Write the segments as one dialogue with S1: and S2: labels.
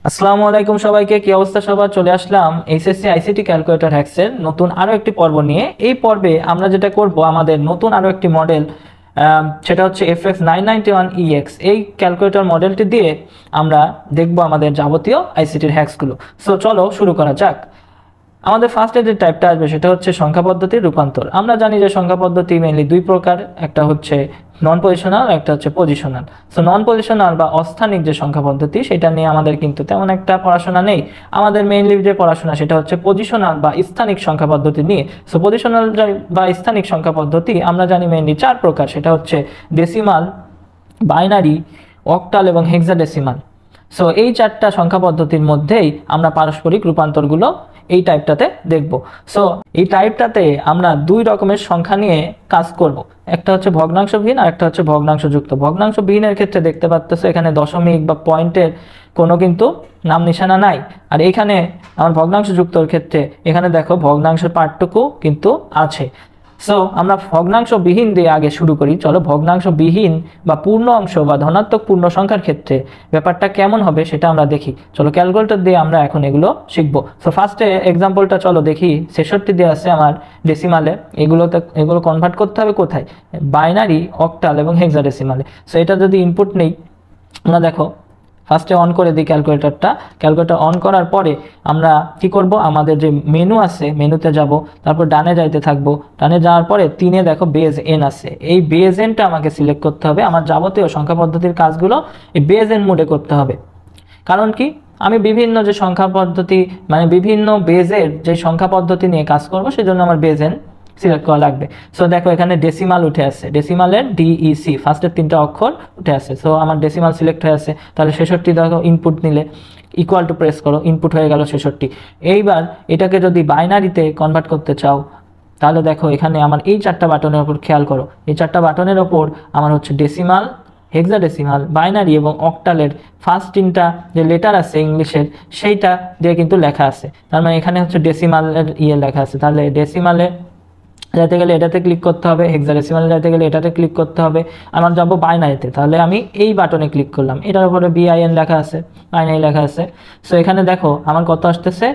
S1: আসসালামু আলাইকুম সবাইকে, কি অবস্থা সবার? চলে আসলাম এইচএসসি আইসিটি ক্যালকুলেটর হ্যাক্সের নতুন আরো একটি পর্ব নিয়ে। এই পর্বে আমরা যেটা করব, আমাদের নতুন আরো একটি মডেল, সেটা হচ্ছে FX991EX। এই ক্যালকুলেটর মডেলটি দিয়ে আমরা দেখব আমাদের যাবতীয় আইসিটির হ্যাক্সগুলো। সো চলো শুরু করা যাক। আমাদের ফার্স্টে যে টাইপটা আসবে সেটা হচ্ছে সংখ্যা পদ্ধতির রূপান্তর। আমরা জানি যে সংখ্যা পদ্ধতি মেইনলি দুই প্রকার, একটা হচ্ছে নন পজিশনাল, একটা হচ্ছে পজিশনাল। সো নন পজিশনাল বা অস্থানিক যে সংখ্যা পদ্ধতি, সেটা নিয়ে আমাদের কিন্তু তেমন একটা পড়াশোনা নেই। আমাদের মেইনলি যে পড়াশোনা সেটা হচ্ছে পজিশনাল বা স্থানিক সংখ্যা পদ্ধতি নিয়ে। সো পজিশনাল বা স্থানিক সংখ্যা পদ্ধতি আমরা জানি মেইনলি চার প্রকার, সেটা হচ্ছে ডেসিমাল, বাইনারি, অক্টাল এবং হেক্সাডেসিমাল। সো এই চারটা সংখ্যা পদ্ধতির মধ্যেই আমরা পারস্পরিক রূপান্তরগুলো এই টাইপটাতে দেখব। সো এই টাইপটাতে আমরা দুই রকমের সংখ্যা নিয়ে কাজ করব, একটা হচ্ছে ভগ্নাংশবিহীন আর একটা হচ্ছে ভগ্নাংশযুক্ত। ভগ্নাংশবিহীনের ক্ষেত্রে দেখতে পাচ্তেছো এখানে দশমিক বা পয়েন্টের কোনো কিন্তু নাম নিশানা নাই। আর এখানে আমার ভগ্নাংশযুক্তর ক্ষেত্রে এখানে দেখো ভগ্নাংশের পার্টটুকু কিন্তু আছে। সো আমরা ভগ্নাংশবিহীন দিয়ে আগে শুরু করি। চলো ভগ্নাংশবিহীন বা পূর্ণ অংশ বা ধনাত্মক পূর্ণ সংখ্যার ক্ষেত্রে ব্যাপারটা কেমন হবে সেটা আমরা দেখি। চলো ক্যালকুলেটর দিয়ে আমরা এখন এগুলো শিখবো। সো ফার্স্টে এক্সাম্পলটা চলো দেখি। 66 দিয়ে আছে আমার ডেসিমালে, এগুলো কনভার্ট করতে হবে কোথায়? বাইনারি, অক্টাল এবং হেক্সাডেসিমালে। সো এটা যদি ইনপুট নেই, আমরা দেখো ফার্স্টে অন করে দিই ক্যালকুলেটরটা। ক্যালকুলেটর অন করার পরে আমরা কি করব, আমাদের যে মেনু আছে মেনুতে যাব, তারপর ডানে যাইতে থাকবো। ডানে যাওয়ার পরে 3-এ দেখো বেজ এন আছে, এই বেজ এনটা আমাকে সিলেক্ট করতে হবে। আমার যাবতীয় সংখ্যা পদ্ধতির কাজগুলো এই বেজ এন মোডে করতে হবে। কারণ কি, আমি বিভিন্ন যে সংখ্যা পদ্ধতি মানে বিভিন্ন বেজের যে সংখ্যা পদ্ধতি নিয়ে কাজ করব, সেজন্য আমার বেজ এন সিলেক্ট করা লাগবে। সো দেখো এখানে ডেসিমাল উঠে আছে, ডেসিমালের ডিইসি ফার্স্টের 3টা অক্ষর উঠে আছে। সো আমার ডেসিমাল সিলেক্ট হয়ে আছে। তাহলে 66 দেখো ইনপুট নিলে ইকুয়াল টু প্রেস করো, ইনপুট হয়ে গেল 66। এইবার এটাকে যদি বাইনারিতে কনভার্ট করতে চাও, তাহলে দেখো এখানে আমার এই চারটা বাটনের ওপর খেয়াল করো। এই চারটা বাটনের ওপর আমার হচ্ছে ডেসিমাল, হেক্সাডেসিমাল, বাইনারি এবং অক্টালের ফার্স্ট 3টা যে লেটার আছে ইংলিশের, সেইটা দিয়ে কিন্তু লেখা আছে। তার মানে এখানে হচ্ছে ডেসিমালের লেখা আছে। তাহলে ডেসিমালে যাইতে গেলে এটাতে ক্লিক করতে হবে, হেক্সাডেসিমালে যাইতে গেলে এটাতে ক্লিক করতে হবে। আমার যাবো বাইনারিতে, তাহলে আমি এই বাটনে ক্লিক করলাম, এটার উপরে BIN লেখা আছে, বাইনারি লেখা আছে। সো এখানে দেখো আমার কত আসতেছে,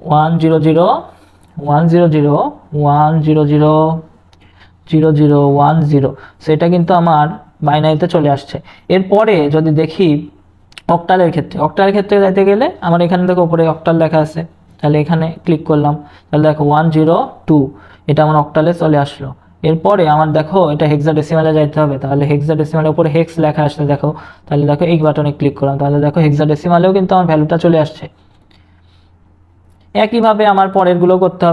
S1: 1001010101010। সো এটা কিন্তু আমার বাইনারিতে চলে আসছে। এরপরে যদি দেখি অক্টালের ক্ষেত্রে যাইতে গেলে আমার এখানে দেখো উপরে অক্টাল লেখা আছে, তাহলে এখানে ক্লিক করলাম। তাহলে দেখো 102, এটা আমার অক্টালে চলে আসলো। এরপরে আমার দেখো এটা হেক্সাডেসিমালে যাইতে হবে, তাহলে হেক্সাডেসিমালের উপরে হেক্স লেখা আসছে দেখো। তাহলে দেখো এই বাটনে ক্লিক করলাম, তাহলে দেখো হেক্সাডেসিমালেও কিন্তু আমার ভ্যালুটা চলে আসছে। একইভাবে আমার পরেরগুলো করতে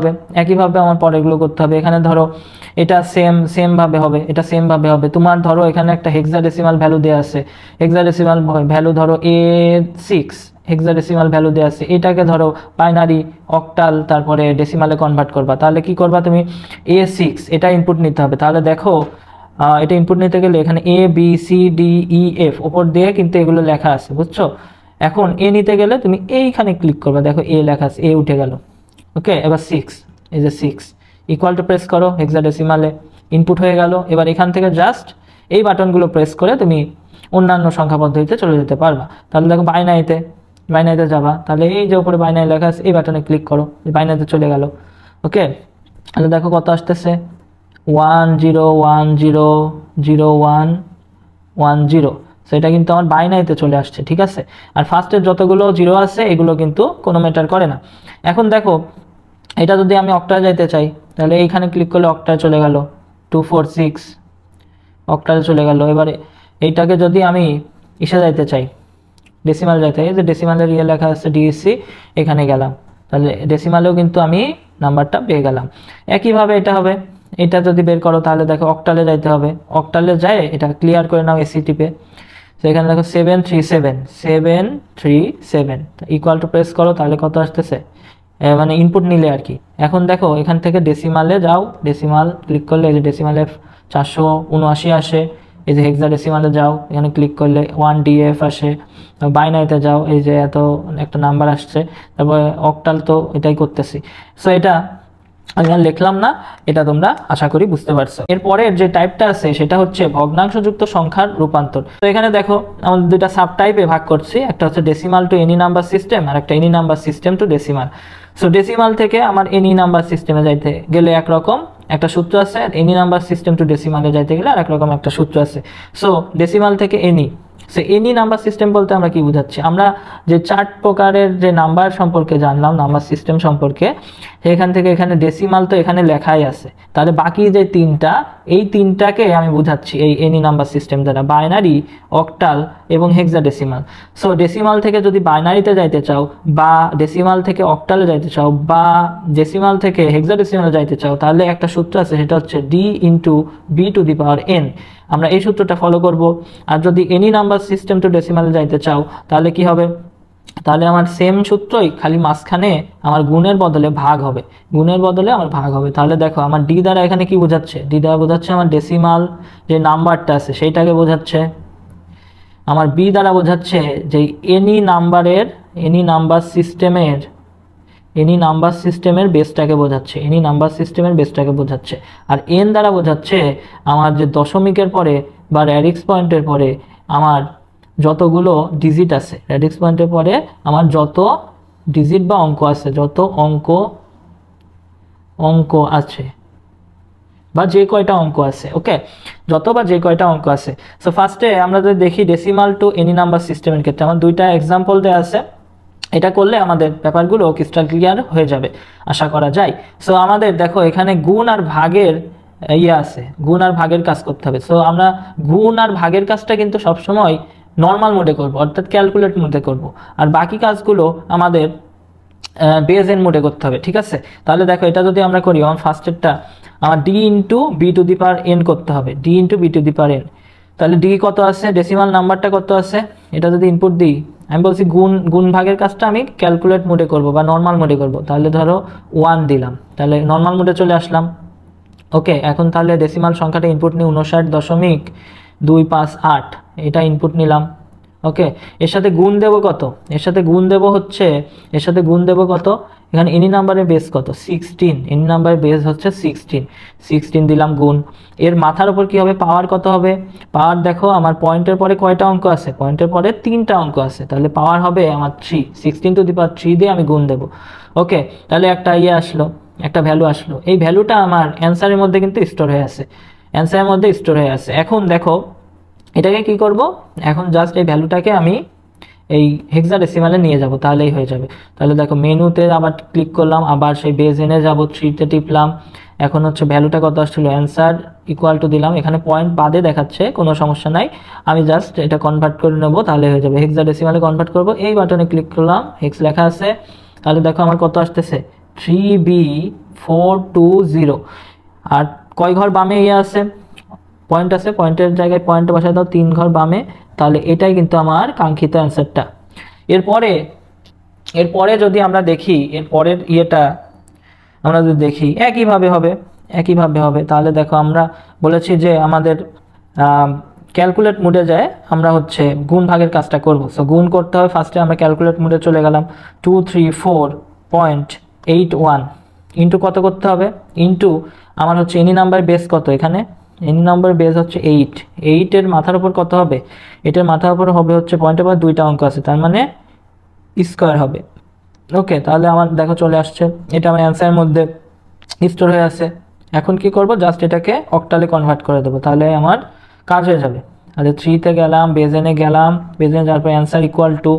S1: হবে, এখানে ধরো এটা সেম ভাবে হবে, এটা সেম ভাবে হবে। তোমার ধরো এখানে একটা হেক্সাডেসিমাল ভ্যালু দেওয়া আছে, হেক্সাডেসিমাল ভ্যালু ধরো A6, হেক্সাডেসিমাল ভ্যালু দেওয়া আছে। এটাকে ধরো বাইনারি, অক্টাল, তারপরে ডেসিমালে কনভার্ট করবা। তাহলে কি করবা তুমি, A6 এটা ইনপুট নিতে হবে। তাহলে দেখো এটা ইনপুট নিতে গেলে এখানে ABCDEF ওপর দিয়ে কিন্তু এগুলো লেখা আছে, বুঝছো? এখন এ নিতে গেলে তুমি এইখানে ক্লিক করবে, দেখো এ লেখা আছে, এ উঠে গেল। ওকে, এবার 6, এই যে 6 ইকুয়াল টু প্রেস করো, হেক্সাডেসিমালে ইনপুট হয়ে গেল। এবার এখান থেকে জাস্ট এই বাটনগুলো প্রেস করে তুমি অন্যান্য সংখ্যা পদ্ধতিতে চলে যেতে পারবা। তাহলে দেখো বাইনারিতে যাবা, তাহলে এই যে উপরে বাইনারি লেখা আছে এই বাটনে ক্লিক করো, বাইনারিতে চলে গেল। ওকে, তাহলে দেখো কত আসতেছে, 10100110। সেটা কিন্তু আমার বাইনারিতে চলে আসছে, ঠিক আছে। আর ফার্স্টের যতগুলো জিরো আছে এগুলো কিন্তু কোনো ম্যাটার করে না। এখন দেখো এটা যদি আমি অক্টালে যাইতে চাই, তাহলে এইখানে ক্লিক করলে অক্টালে চলে গেল, 246 অক্টালে চলে গেল। এবারে এইটাকে যদি আমি ইসে যাইতে চাই, ডেসিমাল যাইতে, এই যে ডেসিমালের লেখা আছে ডিএসসি, এখানে গেলাম, তাহলে ডেসিমালেও কিন্তু আমি নাম্বারটা পেয়ে গেলাম। একইভাবে এটা হবে, এটা যদি বের করো তাহলে দেখো অক্টালে যাইতে হবে, অক্টালে যায় এটা ক্লিয়ার করে নাও এসি টিপে। সেখানে দেখো 737 ইকুয়াল টু প্রেস করো, তাহলে কত আসতেছে, মানে ইনপুট নিলে আর কি। এখন দেখো এখান থেকে ডেসিমালে যাও, ডেসিমাল ক্লিক করলে এই যে ডেসিমালে 479 আসে। এই যে হেক্সাডেসিমালে যাও, এখানে ক্লিক করলে 1DF আসে। বাইনারিতে যাও, এই যে এত একটা নাম্বার আসছে। তারপরে অক্টাল তো এটাই করতেছি। সো এটা আমি আর লিখলাম না, এটা তোমরা আশা করি বুঝতে পারছো। এরপরের যে টাইপটা আছে সেটা হচ্ছে ভগ্নাংশযুক্ত সংখ্যার রূপান্তর। তো এখানে দেখো আমাদের দুইটা সাব টাইপে ভাগ করছি, একটা হচ্ছে decimal to any number system আর একটা any number system to decimal. So decimal থেকে আমার এনি নাম্বার সিস্টেমে যাইতে গেলে একরকম একটা সূত্র আছে, আর এনি নাম্বার সিস্টেম টু ডেসিমালে যাইতে গেলে আর একরকম একটা সূত্র আছে। সো ডেসিমাল থেকে any, so any number system বলতে আমরা কি বোঝাচ্ছি, আমরা যে 4 প্রকারের যে নাম্বার সম্পর্কে জানলাম, নাম্বার সিস্টেম সম্পর্কে, এখান থেকে এখানে ডেসিমাল তো এখানে লেখাই আছে, তাহলে বাকি যে তিনটা, এই তিনটাকে আমি বোঝাচ্ছি এই এনি নাম্বার সিস্টেম দ্বারা, বাইনারি, অক্টাল এবং হেক্সাডেসিমাল। সো ডেসিমাল থেকে যদি বাইনারিতে যাইতে চাও, বা ডেসিমাল থেকে অক্টালে যাইতে চাও, বা ডেসিমাল থেকে হেক্সাডেসিমালে যাইতে চাও, তাহলে একটা সূত্র আছে, সেটা হচ্ছে d into b two the power n। আমরা এই সূত্রটা ফলো করব। আর যদি এনি নাম্বার সিস্টেম টু ডেসিমালে যাইতে চাও তাহলে কি হবে, তাহলে আমার সেম সূত্রই, খালি মাঝখানে আমার গুণের বদলে ভাগ হবে, গুণের বদলে আমার ভাগ হবে। তাহলে দেখো আমার ডি দ্বারা এখানে কি বোঝাচ্ছে, ডি দ্বারা বোঝাচ্ছে আমার ডেসিমাল যে নাম্বারটা আছে সেইটাকে বোঝাচ্ছে, আমার বি দ্বারা বোঝাচ্ছে যে এনি নাম্বার সিস্টেমের বেসটাকে বোঝাচ্ছে, এনি নাম্বার সিস্টেমের বেসটাকে বোঝাচ্ছে। আর এন দ্বারা বোঝাচ্ছে আমার যে দশমিকের পরে বা র্যাডিক্স পয়েন্টের পরে আমার যতগুলো ডিজিট আছে, র্যাডিক্স পয়েন্টের পরে আমার যত ডিজিট বা অঙ্ক আছে, যত অঙ্ক আছে বা যে কয়টা অঙ্ক আছে, ওকে, যত বা যে কয়টা অঙ্ক আছে। সো ফার্স্টে আমরা যদি দেখি ডেসিমাল টু এনি নাম্বার সিস্টেমের ক্ষেত্রে আমার দুইটা এক্সাম্পল দেওয়া আছে, এটা করলে আমাদের ব্যাপারগুলো ক্রিস্টাল ক্লিয়ার হয়ে যাবে আশা করা যায়। সো আমাদের দেখো এখানে গুণ আর ভাগের আছে, গুণ আর ভাগের কাজ করতে হবে। সো আমরা গুণ আর ভাগের কাজটা কিন্তু সবসময় নর্মাল মোডে করব, অর্থাৎ ক্যালকুলেট মোডে করব, আর বাকি কাজগুলো আমাদের বেজ এন মোডে করতে হবে, ঠিক আছে। তাহলে দেখো এটা যদি আমরা করি, আমার ফার্স্টেরটা আমার D into B to the power N করতে হবে, D into B to the power N. তাহলে ডি কত আছে, ডেসিমাল নাম্বারটা কত আছে, এটা যদি ইনপুট দিই, আমি বলছি গুণ ভাগের কাজটা আমি ক্যালকুলেট মোডে করব বা নর্মাল মোডে করব, তাহলে ধরো 1 দিলাম, তাহলে নর্মাল মোডে চলে আসলাম। ওকে, এখন তাহলে ডেসিমাল সংখ্যাটা ইনপুট নিই 59.258, এটা ইনপুট নিলাম। ওকে, এর সাথে গুণ দেব কত, এর সাথে গুণ দেব কত, এখানে এনি নাম্বারের বেস কত 16, এনি নাম্বারের বেস হচ্ছে 16 দিলাম গুণ। এর মাথার উপর কি হবে, পাওয়ার কত হবে, পাওয়ার দেখো আমার পয়েন্টের পরে কয়টা অঙ্ক আছে, পয়েন্টের পরে 3টা অঙ্ক আছে, তাহলে পাওয়ার হবে আমার 3, 16 টু দি পাওয়ার 3 দিয়ে আমি গুণ দেব। ওকে, তাহলে একটা আসলো, একটা ভ্যালু আসলো, এই ভ্যালুটা আমার অ্যান্সারের মধ্যে কিন্তু স্টোর হয়ে আছে, এখন দেখো এটাকে কি করব, এখন জাস্ট এই ভ্যালুটাকে আমি এই হেক্সাডেসিমালে নিয়ে যাব, তাহলেই হয়ে যাবে। তাহলে দেখো মেনুতে আবার ক্লিক করলাম, আবার সেই বেজ এনে যাব, 3তে টিপলাম, এখন হচ্ছে ভ্যালুটা কত আসছিল, অ্যান্সার ইকুয়াল টু দিলাম, এখানে পয়েন্ট বাদে দেখাচ্ছে, কোনো সমস্যা নাই, আমি জাস্ট এটা কনভার্ট করে নেব, তাহলে হয়ে যাবে। হেক্সাডেসিমালে কনভার্ট করব, এই বাটনে ক্লিক করলাম, হেক্স লেখা আছে, তাহলে দেখো আমার কত আসতেছে 3B420, আর কয় ঘর বামে আছে, পয়েন্ট আছে, পয়েন্টের জায়গায় পয়েন্ট বসায় দাও 3 ঘর বামে, তাহলে এটাই কিন্তু আমার কাঙ্ক্ষিত অ্যান্সারটা। এরপরে যদি আমরা দেখি, এরপরের আমরা যদি দেখি একইভাবে হবে, তাহলে দেখো আমরা বলেছি যে আমাদের ক্যালকুলেট মোডে যায়, আমরা হচ্ছে গুণ ভাগের কাজটা করব। সো গুণ করতে হবে, ফার্স্টে আমরা ক্যালকুলেট মোডে চলে গেলাম, 234.81 ইন্টু কত করতে হবে, ইন্টু আমার হচ্ছে এনি নাম্বার বেস কত, এখানে এনি নাম্বার বেস হচ্ছে 8 এর মাথার উপর কত হবে, এটার মাথার উপর হবে হচ্ছে পয়েন্টের পর 2টা অঙ্ক আছে, তার মানে স্কোয়ার হবে। ওকে, তাহলে আমার দেখো চলে আসছে, এটা আমার অ্যান্সারের মধ্যে স্টোর হয়ে আছে। এখন কি করব, জাস্ট এটাকে অক্টালে কনভার্ট করে দেবো, তাহলে আমার কাজ হয়ে যাবে। তাহলে 3তে গেলাম, বেজেনে যাওয়ার পর অ্যান্সার ইকুয়াল টু,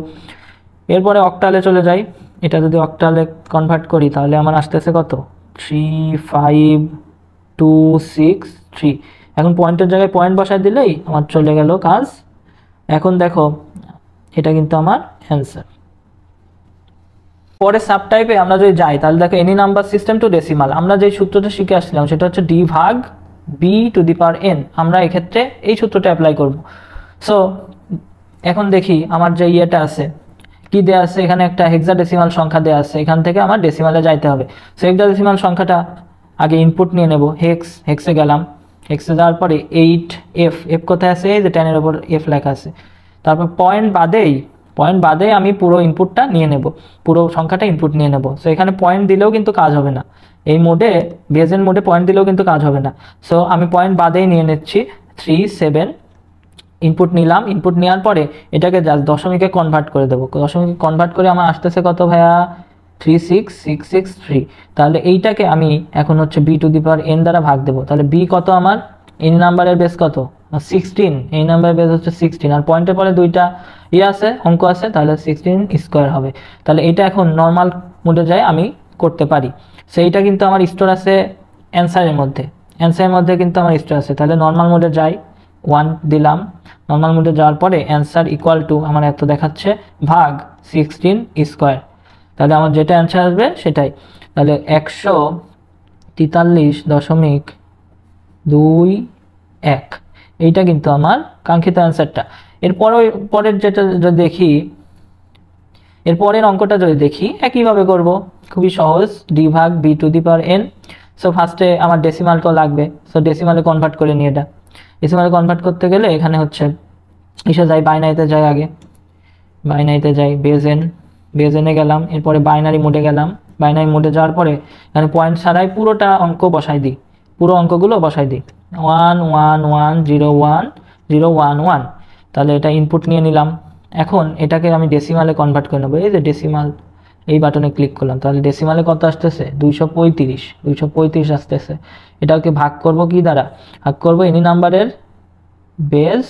S1: এরপরে অক্টালে চলে যাই, এটা যদি অক্টালে কনভার্ট করি তাহলে আমার আসতেছে কত 35263। এখন পয়েন্টের জায়গায় পয়েন্ট বসায় দিলেই আমার চলে গেল কাজ। এখন দেখো এটা কিন্তু আমার অ্যান্সার। পরে সাব টাইপে আমরা যদি যাই, তাহলে দেখো any number system to decimal, আমরা যে সূত্রটা শিখে আসলাম সেটা হচ্ছে ডি ভাগ B to the power N, আমরা এক্ষেত্রে এই সূত্রটা অ্যাপ্লাই করব। সো এখন দেখি আমার যে আছে, কি দেওয়া আছে, এখানে একটা হেক্সাডেসিমাল সংখ্যা দেওয়া আছে, এখান থেকে আমার ডেসিমালে যাইতে হবে। সো হেক্সাডেসিমাল সংখ্যাটা আগে ইনপুট নিয়ে নেব, হেক্সে গেলাম, হেক্সে যাওয়ার পরে 8F, এফ কোথায় আছে, এই যে 10 এর উপর F লেখা আছে, তারপর পয়েন্ট বাদেই আমি পুরো ইনপুটটা নিয়ে নেব, পুরো সংখ্যাটা ইনপুট নিয়ে নেব। সো এখানে পয়েন্ট দিলেও কিন্তু কাজ হবে না, এই মোডে বেজেন মোডে পয়েন্ট দিলেও কিন্তু কাজ হবে না। সো আমি পয়েন্ট বাদেই নিয়ে নিচ্ছি 3 7 ইনপুট নিলাম। ইনপুট নেওয়ার পরে এটাকে জাস্ট দশমিকে কনভার্ট করে দেবো। দশমিকে কনভার্ট করে আমার আসতেছে কত ভাইয়া 36663। তাহলে এইটাকে আমি এখন হচ্ছে b two the power n দ্বারা ভাগ দেবো। তাহলে b কত আমার n নাম্বারের বেস কত 16, এই নাম্বারের বেস হচ্ছে 16 আর পয়েন্টের পরে দুইটা আছে অঙ্ক আছে, তাহলে 16 স্কোয়ার হবে। তাহলে এটা এখন নর্মাল মোডে যায় আমি করতে পারি। সেইটা কিন্তু আমার স্টোর আছে অ্যান্সারের মধ্যে কিন্তু আমার স্টোর আছে। তাহলে নর্মাল মোডে যাই 1 দিলাম, নর্মাল মোডে যাওয়ার পরে অ্যান্সার ইকুয়াল টু আমার এত দেখাচ্ছে ভাগ 16 স্কোয়ার। তাহলে আমার যেটা অ্যান্সার আসবে সেটাই। তাহলে 143.21 এইটা কিন্তু আমার কাঙ্ক্ষিত অ্যান্সারটা। পরের যেটা যদি দেখি, এরপরের অঙ্কটা যদি দেখি একইভাবে করব, খুবই সহজ, d ভাগ b two the power n। So ফার্স্টে আমার ডেসিমালটা লাগবে, সো ডেসিমালে কনভার্ট করে নিয়ে এটা ডেসিমালে কনভার্ট করতে গেলে এখানে হচ্ছে এসে যাই বাইনারিতে যাই, আগে বাইনারিতে যাই, বেজেনে গেলাম, এরপরে বাইনারি মোডে গেলাম। বাইনারি মোডে যাওয়ার পরে এখানে পয়েন্ট ছাড়াই পুরোটা অঙ্ক বসাই দিই, পুরো অঙ্কগুলো বসাই দিই 1 1 1 0 1 0 1 1। তাহলে এটা ইনপুট নিয়ে নিলাম। এখন এটাকে আমি ডেসিমালে কনভার্ট করে নেবো। এই যে ডেসিমাল, এই বাটনে ক্লিক করলাম। তাহলে ডেসিমালে কত আসতেছে 235 আসতেছে। এটাকে ভাগ করব কি দ্বারা? ভাগ করব এনি নাম্বারের base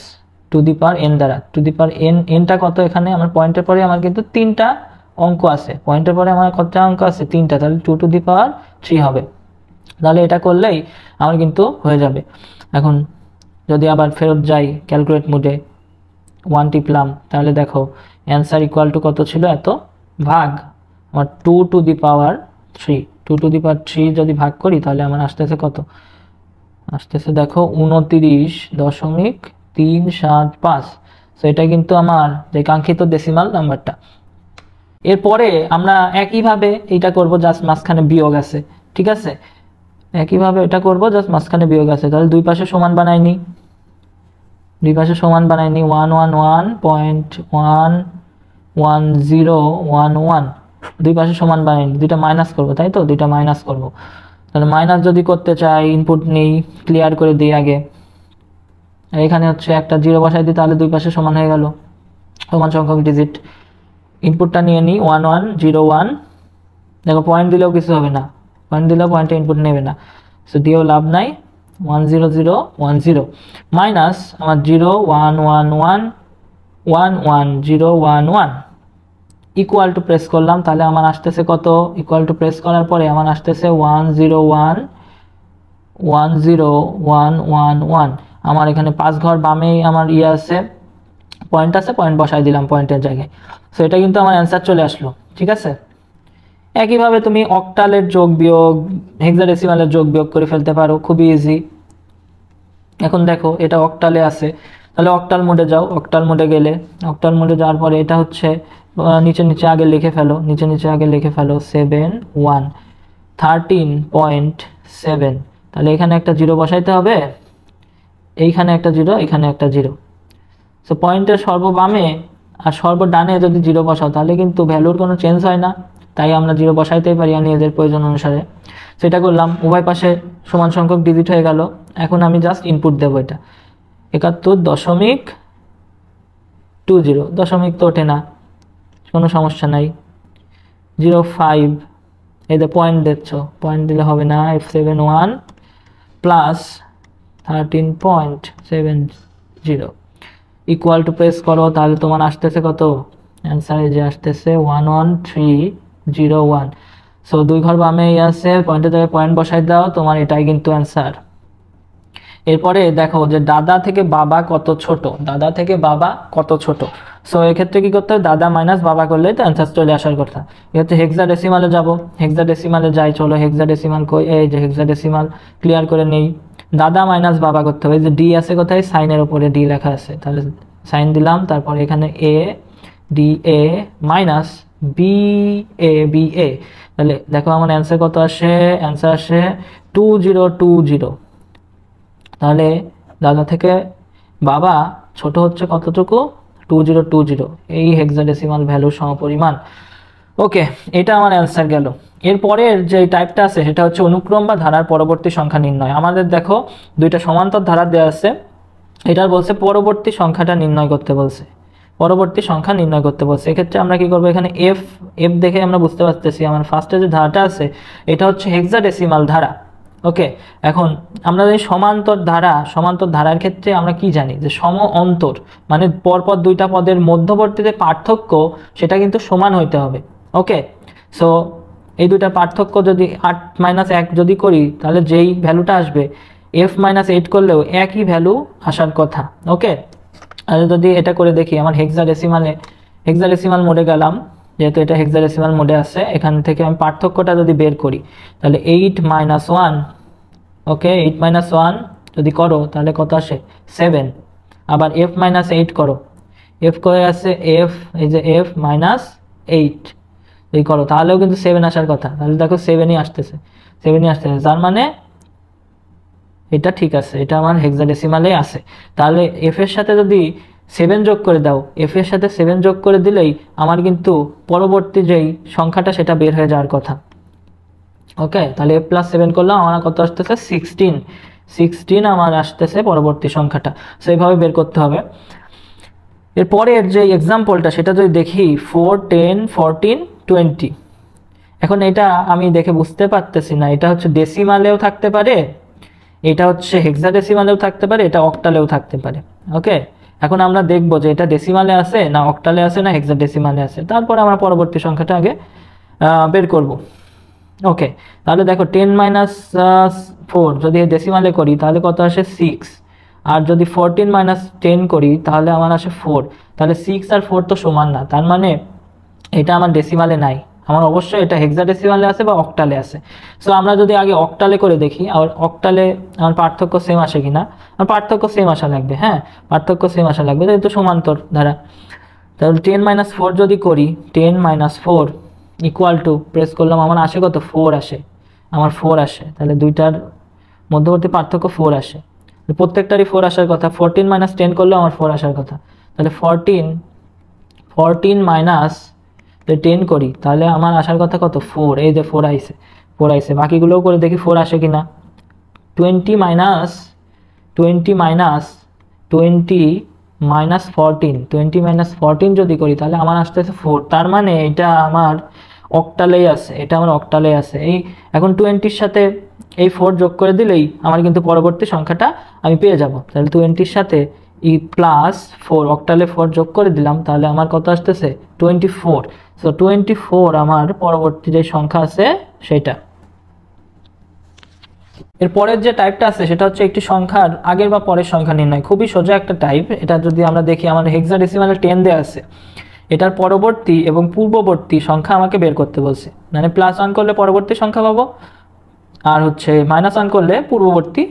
S1: two the power n দ্বারা। টু দি পাওয়ার n, nটা কত এখানে আমার পয়েন্টের পরে আমার কিন্তু 3টা অঙ্ক আছে, পয়েন্টের পরে আমার কতটা অঙ্ক আছে 3টা, তাহলে 2 টু দি পাওয়ার 3 হবে। তাহলে এটা করলেই আমার কিন্তু হয়ে যাবে। এখন যদি আবার ফেরত যাই ক্যালকুলেট মোডে 1 টিপলাম, তাহলে দেখো অ্যান্সার ইকুয়াল টু কত ছিল এত ভাগ আমার 2 two the power 3। 2 two the পাওয়ার 3 যদি ভাগ করি তাহলে আমার আসতেছে কত, আসতেছে দেখো 29.375। সো এটা কিন্তু আমার যে কাঙ্ক্ষিত ডেসিমাল নাম্বারটা। এরপরে আমরা একইভাবে এটা করব, জাস্ট মাঝখানে বিয়োগ আছে, ঠিক আছে, একইভাবে এটা করব, জাস্ট মাঝখানে বিয়োগ আছে। তাহলে দুই পাশে সমান বানাই নি, 111.11011 দুই পাশে সমান বানাই নি, দুইটা মাইনাস করবো, তাই তো, দুইটা মাইনাস করব। তাহলে মাইনাস যদি করতে চাই ইনপুট নেই, ক্লিয়ার করে দিই আগে। আর এখানে হচ্ছে একটা 0 বসাই দিই, তাহলে দুই পাশে সমান হয়ে গেল, সমান সংখ্যক ডিজিট। ইনপুটটা নিয়ে নিই 1101। দেখো পয়েন্ট দিলেও কিছু হবে না, পয়েন্ট দিলেও পয়েন্টে ইনপুট নেবে না, সো দিয়েও লাভ নাই। 10010 মাইনাস আমার 011111011 ইকুয়াল টু প্রেস করলাম। তাহলে আমার আসতেছে কত, ইকুয়াল টু প্রেস করার পরে আমার আসতেছে 1011011। আমার এখানে 5 ঘর বামেই আমার আছে, পয়েন্ট আছে, পয়েন্ট বসাই দিলাম পয়েন্টের জায়গায়। সো এটা কিন্তু আমার অ্যান্সার চলে আসলো, ঠিক আছে। একইভাবে তুমি অক্টালের যোগ বিয়োগ, হেক্সাডেসিমালের যোগ বিয়োগ করে ফেলতে পারো, খুবই ইজি। এখন দেখো এটা অক্টালে আছে, তাহলে অক্টাল মোডে যাও। অক্টাল মোডে গেলে, অক্টাল মোডে যাওয়ার পরে এটা হচ্ছে নিচে আগে লিখে ফেলো, নিচে আগে লিখে ফেলো 13.7। তাহলে এখানে একটা 0 বসাইতে হবে, এইখানে একটা 0, এখানে একটা 0। সো পয়েন্টের সর্ববামে আর সর্বডানে যদি 0 বসাও তাহলে কিন্তু ভ্যালুর কোনো চেঞ্জ হয় না, তাই আমরা 0 বসাইতেই পারি নিজেদের প্রয়োজন অনুসারে। সেটা করলাম, উভয় পাশে সমান সংখ্যক ডিজিট হয়ে গেল। এখন আমি জাস্ট ইনপুট দেবো, এটা 71.20, দশমিক তো ওঠে না, কোনো সমস্যা নাই। 05, এই যে পয়েন্ট দিচ্ছ, পয়েন্ট দিলে হবে না, F71 plus 13.70 equal to press করো। তাহলে তোমার আসতেছে কত, অ্যান্সারে যে আসতেছে 11301। সো দুই ঘর বামে আছে, পয়েন্টের জায়গায় পয়েন্ট বসাই দাও, তোমার এটাই কিন্তু অ্যান্সার। এরপরে দেখো যে দাদা থেকে বাবা কত ছোট, দাদা থেকে বাবা কত ছোট। সো এক্ষেত্রে কি করতে হবে, দাদা মাইনাস বাবা করলে তো অ্যান্সার চলে আসার কথা। এক্ষেত্রে হেক্সাডেসিমালে যাবো, হেক্সাডেসিমালে যাই, চলো হেক্সাডেসিমাল কই, এই যে হেক্সাডেসিমাল ক্লিয়ার করে নেই। দাদা মাইনাস বাবা করতে হবে, এই যে ডি আছে কোথায়, সাইনের উপরে ডি লেখা আছে, তাহলে সাইন দিলাম, তারপর এখানে A D A minus B A. তাহলে দেখো আমার অ্যান্সার কত আসে, অ্যান্সার আসে 2020। তাহলে দাদা থেকে বাবা ছোট হচ্ছে কতটুকু, 2020, এই হেক্সাডেসিমাল ভ্যালুর সমপরিমাণ। ওকে, এটা আমার অ্যান্সার গেল। এরপরের যে টাইপটা আছে সেটা হচ্ছে অনুক্রম বা ধারার পরবর্তী সংখ্যা নির্ণয়। আমাদের দেখো দুইটা সমান্তর ধারা দেওয়া আছে, এটার বলছে পরবর্তী সংখ্যাটা নির্ণয় করতে বলছে, পরবর্তী সংখ্যা নির্ণয় করতে বলছে। এক্ষেত্রে আমরা কি করবো, এখানে এফ এফ দেখে আমরা বুঝতে পারতেছি আমার ফার্স্টে যে ধারাটা আছে এটা হচ্ছে হেক্সাডেসিমাল ধারা। ওকে, এখন আমরা এই সমান্তর ধারার ক্ষেত্রে আমরা কি জানি যে সম অন্তর মানে পরপর দুইটা পদের মধ্যবর্তীতে পার্থক্য সেটা কিন্তু সমান হইতে হবে। ওকে, সো এই দুইটা পার্থক্য যদি 8 - 1 যদি করি তাহলে যেই ভ্যালুটা আসবে f - 8 করলেও একই ভ্যালু আসার কথা। ওকে, আর যদি এটা করে দেখি আমার হেক্সাডেসিমাল মোডে গেলাম, যেহেতু এটা হেক্সাডেসিমাল মোডে আছে, এখান থেকে আমি পার্থক্যটা যদি বের করি তাহলে 8 - 1, ওকে 8 - 1 যদি করো তাহলে কত আসে 7। আবার f - 8 করো, f করে আছে f, এই যে f - 8 এই করো তাহলেও কিন্তু 7 আসার কথা। তাহলে দেখো 7ই আসতেছে, তার মানে এটা ঠিক আছে, এটা আমার হেক্সাডেসিমালেই আছে। তাহলে f এর সাথে যদি 7 যোগ করে দাও, f এর সাথে 7 যোগ করে দিলেই আমার কিন্তু পরবর্তী যেই সংখ্যাটা সেটা বের হয়ে যাওয়ার কথা। ওকে, তাহলে f + 7 করলাম, আমার কত আসতেছে 16 আমার আসতেছে পরবর্তী সংখ্যাটা। সো এইভাবে বের করতে হবে। এরপরের যে এক্সাম্পলটা সেটা যদি দেখি 4, 10, 14, 20। এখন এটা আমি দেখে বুঝতে পারতেছি না, এটা হচ্ছে ডেসিমালেও থাকতে পারে, এটা হচ্ছে হেক্সাডেসিমালেও থাকতে পারে, এটা অক্টালেও থাকতে পারে। ওকে, এখন আমরা দেখব যে এটা ডেসিমালে আছে না অক্টালে আছে না হেক্সাডেসিমালে আছে, তারপর আমরা পরবর্তী সংখ্যাটা আগে বের করব। ওকে, তাহলে দেখো 10 - 4 যদি ডেসিমালে করি তাহলে কত আসে 6, আর যদি 14 - 10 করি তাহলে আমার আসে 4। তাহলে 6 আর 4 তো সমান না, তার মানে এটা আমার ডেসিমালে নাই, আমার অবশ্যই এটা হেক্সাডেসিমালে আছে বা অক্টালে আছে। সো আমরা যদি আগে অক্টালে করে দেখি, আর অক্টালে আমার পার্থক্য সেম আসে কিনা, আমার পার্থক্য সেম আসা লাগবে। হ্যাঁ, পার্থক্য সেম আসা লাগবে, যেহেতু সমান্তর ধারা। তাহলে 10 - 4 যদি করি, 10 - 4 ইকুয়াল টু প্রেস করলাম, আমার আসে কত 4 আসে, আমার 4 আসে। তাহলে দুইটার মধ্যবর্তী পার্থক্য 4 আসে, প্রত্যেকটারই 4 আসার কথা। 14 - 10 করলেও আমার 4 আসার কথা। তাহলে 14 মাইনাস 10 করি তাহলে আমার আসার কথা কত 4, এই যে 4 আইছে। বাকিগুলোও করে দেখি 4 আসে কিনা। 20 মাইনাস 14 যদি করি তাহলে আমার আসতেছে 4, তার মানে এটা আমার অক্টালেই আছে, এই এখন 20-র সাথে এই 4 যোগ করে দিলেই আমার কিন্তু পরবর্তী সংখ্যাটা আমি পেয়ে যাব। তাহলে 20-র সাথে +4 অক্টালে 4 যোগ করে দিলাম, তাহলে আমার কত আসতেছে 24। সো 24 আমার পরবর্তী যে সংখ্যা আছে সেটা। এরপরের যে টাইপটা আছে সেটা হচ্ছে একটি সংখ্যার আগের বা পরের সংখ্যা নির্ণয়। খুবই সোজা একটা টাইপ। এটা যদি আমরা দেখি আমার হেক্সাডেসিমালে 10 দেওয়া আছে, এটার পরবর্তী এবং পূর্ববর্তী সংখ্যা আমাকে বের করতে বলছে। মানে +1 করলে পরবর্তী সংখ্যা পাবো, আর হচ্ছে -1 করলে পূর্ববর্তী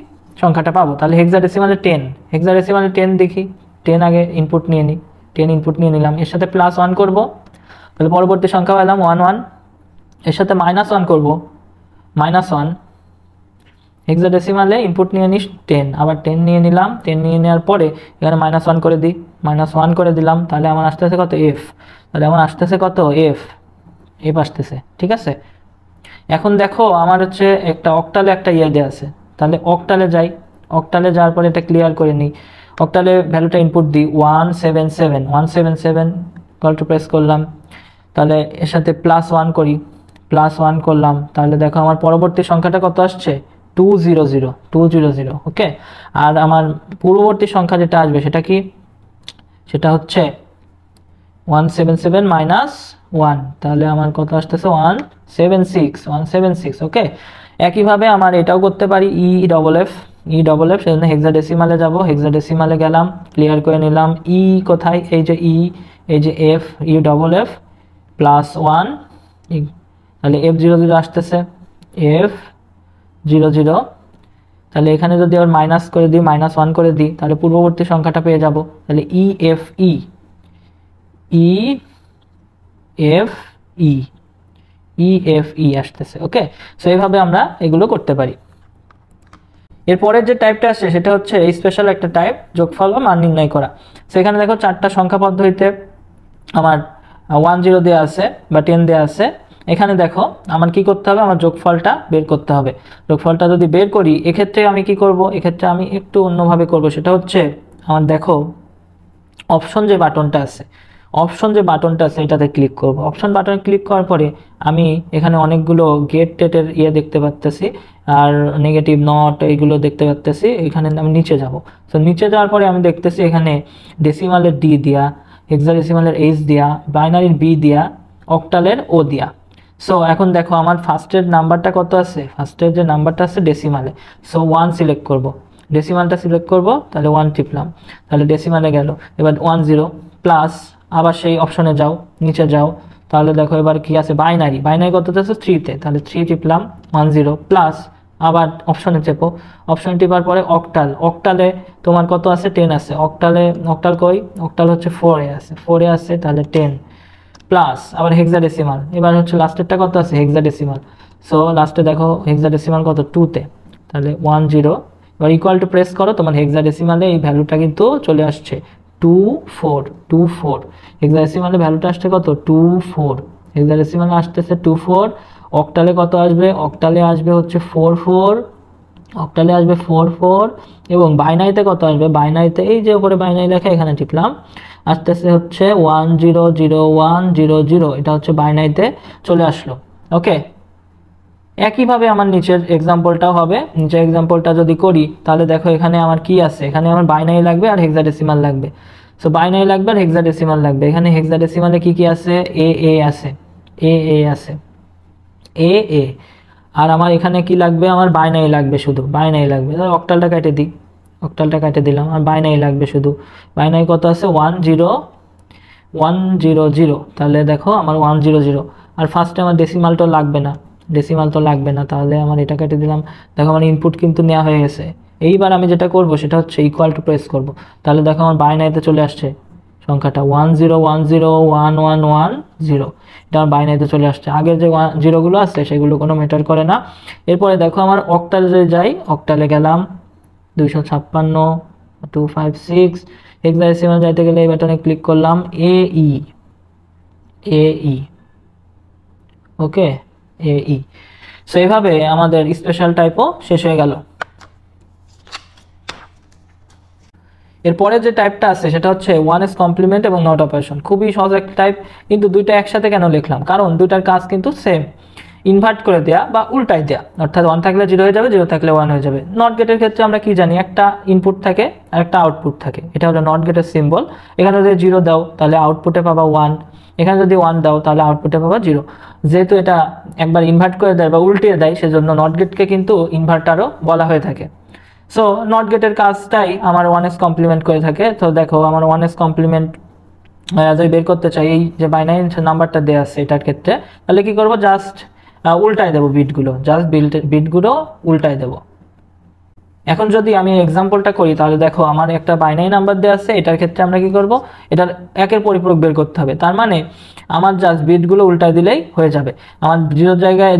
S1: সংখ্যাটা পাবো। তাহলে হেক্সাডেসিমালে 10 দেখি, 10 আগে ইনপুট নিয়ে নিই, 10 ইনপুট নিয়ে নিলাম, এর সাথে +1 করব, তাহলে পরবর্তী সংখ্যা পেলাম 11। এর সাথে -1 করব, -1। হেক্সাডেসিমালে ইনপুট নিয়ে নিস 10, আবার 10 নিয়ে নিলাম, 10 নিয়ে নেওয়ার পরে এখানে -1 করে দিই, -1 করে দিলাম, তাহলে আমার আসতেছে কত f, তাহলে আমার আসতেছে কত f আসতেছে। ঠিক আছে, এখন দেখো আমার হচ্ছে একটা অক্টালে একটা দেওয়া আছে, তাহলে অক্টালে যাওয়ার পরে এটা ক্লিয়ার করে নিই। অক্টালে ভ্যালুটা ইনপুট দিই 177 কল টু প্রেস করলাম, তাহলে এর সাথে +1 করি, +1 করলাম, তাহলে দেখো আমার পরবর্তী সংখ্যাটা কত আসছে 200। ওকে, আর আমার পূর্ববর্তী সংখ্যা যেটা আসবে সেটা কি, সেটা হচ্ছে 177 - 1, তাহলে আমার কত আসতেছে 176। ওকে, একইভাবে আমার এটাও করতে পারি EFF, সেজন্য হেক্সাডেসিমালে যাব, হেক্সাডেসিমালে গেলাম, ক্লিয়ার করে নিলাম। কোথায়, এই যে এই যে f, EFF +1, তাহলে f00 আসতেছে, f00। তাহলে এখানে যদি আবার মাইনাস করে দিই, -1 করে দিই, তাহলে পূর্ববর্তী সংখ্যাটা পেয়ে যাব। তাহলে EFE আসতেছে। ওকে, সো এইভাবে আমরা এগুলো করতে পারি। এরপরের যে টাইপটা আসছে সেটা হচ্ছে স্পেশাল একটা টাইপ, যোগফল বা মান নির্ণয় করা। সেখানে দেখো 4টা সংখ্যা পদ্ধতিতে আমার 10 দেওয়া আছে বা 10 দেওয়া আছে। এখানে দেখো আমার কি করতে হবে, আমার যোগফলটা বের করতে হবে। যোগফলটা যদি বের করি এক্ষেত্রে আমি কি করব, এক্ষেত্রে আমি একটু অন্যভাবে করব। সেটা হচ্ছে আমার দেখো অপশন যে বাটনটা আছে, এটাতে ক্লিক করব। অপশন বাটনে ক্লিক করার পরে আমি এখানে অনেকগুলো গেট টেটের দেখতে পাচ্তেছি, আর নেগেটিভ নট এইগুলো দেখতে পাচ্তেছি। এখানে আমি নিচে যাব। তো নিচে যাওয়ার পরে আমি দেখতেছি এখানে ডেসিমালের ডি দিয়া, হেক্সাডেসিমালের এইচ দিয়া, বাইনারির বি দিয়া, অক্টালের ও দিয়া। সো এখন দেখো আমার ফার্স্টের নাম্বারটা কত আছে, ফার্স্টের যে নাম্বারটা আছে ডেসিমালে। সো 1 সিলেক্ট করব, ডেসিমালটা সিলেক্ট করব, তাহলে 1 টিপলাম, তাহলে ডেসিমালে গেল। এবার 10 প্লাস, আবার সেই অপশনে যাও, নিচে যাও, তাহলে দেখো এবার কি আছে, বাইনারি কততে আছে 3-তে, তাহলে 3 টিপলাম, 10 প্লাস, আবার অপশনে চেপো, অপশনে টিপার পরে অক্টালে তোমার কত আছে, 10 আছে। অক্টাল কই, অক্টাল হচ্ছে 4 এ আছে, তাহলে 10 প্লাস, আবার হেক্সাডেসিমাল, এবার হচ্ছে লাস্টেরটা কত আছে, হেক্সাডেসিমাল। সো লাস্টে দেখো হেক্সাডেসিমাল কত, 2-তে, তাহলে 10। এবার ইকুয়াল টু প্রেস করো, তোমার হেক্সাডেসিমালে এই ভ্যালুটা কিন্তু চলে আসছে 24। হেক্সাডেসিমালে ভ্যালুটা আসছে কত, 24। হেক্সাডেসিমালে আসতেছে 24। অক্টালে কত আসবে, অক্টালে আসবে হচ্ছে 44, এবং বাইনারিতে কত আসবে, বাইনারিতে এই যে উপরে বাইনারি লেখা, এখানে টিপলাম, আসতেছে হচ্ছে 100100। এটা হচ্ছে বাইনারিতে চলে আসলো। ওকে, একইভাবে আমার নিচের এক্সাম্পলটাও হবে। নিচের এক্সাম্পলটা যদি করি তাহলে দেখো এখানে আমার কি আছে, এখানে আমার বাইনারি লাগবে আর হেক্সাডেসিমাল লাগবে। সো বাইনারি লাগবে আর হেক্সাডেসিমাল লাগবে। এখানে হেক্সাডেসিমালে কি আছে, এ আছে, এ আর আমার এখানে কি লাগবে, আমার বাইনারি লাগবে, শুধু বাইনারি লাগবে। অক্টালটা কেটে দিই, অক্টালটা কেটে দিলাম, আর বাইনারি লাগবে শুধু। বাইনারি কত আছে, 100, তাহলে দেখো আমার 100। আর ফার্স্টে আমার ডেসিমাল তো লাগবে না, তাহলে আমার এটা কেটে দিলাম। দেখো আমার ইনপুট কিন্তু নেওয়া হয়ে গেছে। এইবার আমি যেটা করব সেটা হচ্ছে ইকুয়াল টু প্রেস করব, তাহলে দেখো আমার বাইনারিতে চলে আসছে সংখ্যাটা 10101110। এটা আমার বাইনারিতে চলে আসছে। আগের যে জিরোগুলো আছে সেগুলো কোনো ম্যাটার করে না। এরপরে দেখো আমার অক্টালে যাই, অক্টালে গেলাম, 256 256। হেক্সাডেসিমাল যাইতে গেলে এই বাটনে ক্লিক করলাম, AE। ওকে, AE। সো এইভাবে আমাদের স্পেশাল টাইপও শেষ হয়ে গেল। এরপরে যে টাইপটা আছে সেটা হচ্ছে 1s কমপ্লিমেন্ট এবং নট অপারেশন। খুবই সহজ একটা টাইপ, কিন্তু দুইটা একসাথে কেন লিখলাম, কারণ দুইটার কাজ কিন্তু সেম, ইনভার্ট করে দেয়া বা উল্টাই দেয়া। অর্থাৎ 1 থাকলে 0 হয়ে যাবে, 0 থাকলে 1 হয়ে যাবে। নট গেটের ক্ষেত্রে আমরা কি জানি, একটা ইনপুট থাকে আর একটা আউটপুট থাকে। এটা হলো নট গেটের সিম্বল। এখানে যদি 0 দাও তাহলে আউটপুটে পাবা 1, এখানে যদি 1 দাও তাহলে আউটপুটে পাবা 0। যেহেতু এটা একবার ইনভার্ট করে দেয় বা উল্টিয়ে দেয়, সেজন্য নট গেটকে কিন্তু ইনভার্টারও বলা হয়ে থাকে। সো নট গেটের কাজটাই আমার 1s কমপ্লিমেন্ট করে থাকে। তো দেখো আমার 1s কমপ্লিমেন্ট যদি বের করতে চাই, এই যে বাইনারি নাম্বারটা দেওয়া আছে এটার ক্ষেত্রে, তাহলে কি করব, জাস্ট উল্টাই দেবো বিটগুলো, বিটগুলো উল্টাই দেবো। এখন যদি আমি এক্সাম্পলটা করি তাহলে দেখো আমার একটা বাইনারি নাম্বার দেওয়া আছে, এটার ক্ষেত্রে আমরা কি করব, এটার একের পরিপূরক বের করতে হবে। তার মানে আমার জাস্ট বিটগুলো উল্টাই দিলেই হয়ে যাবে। আমার 0 জায়গায়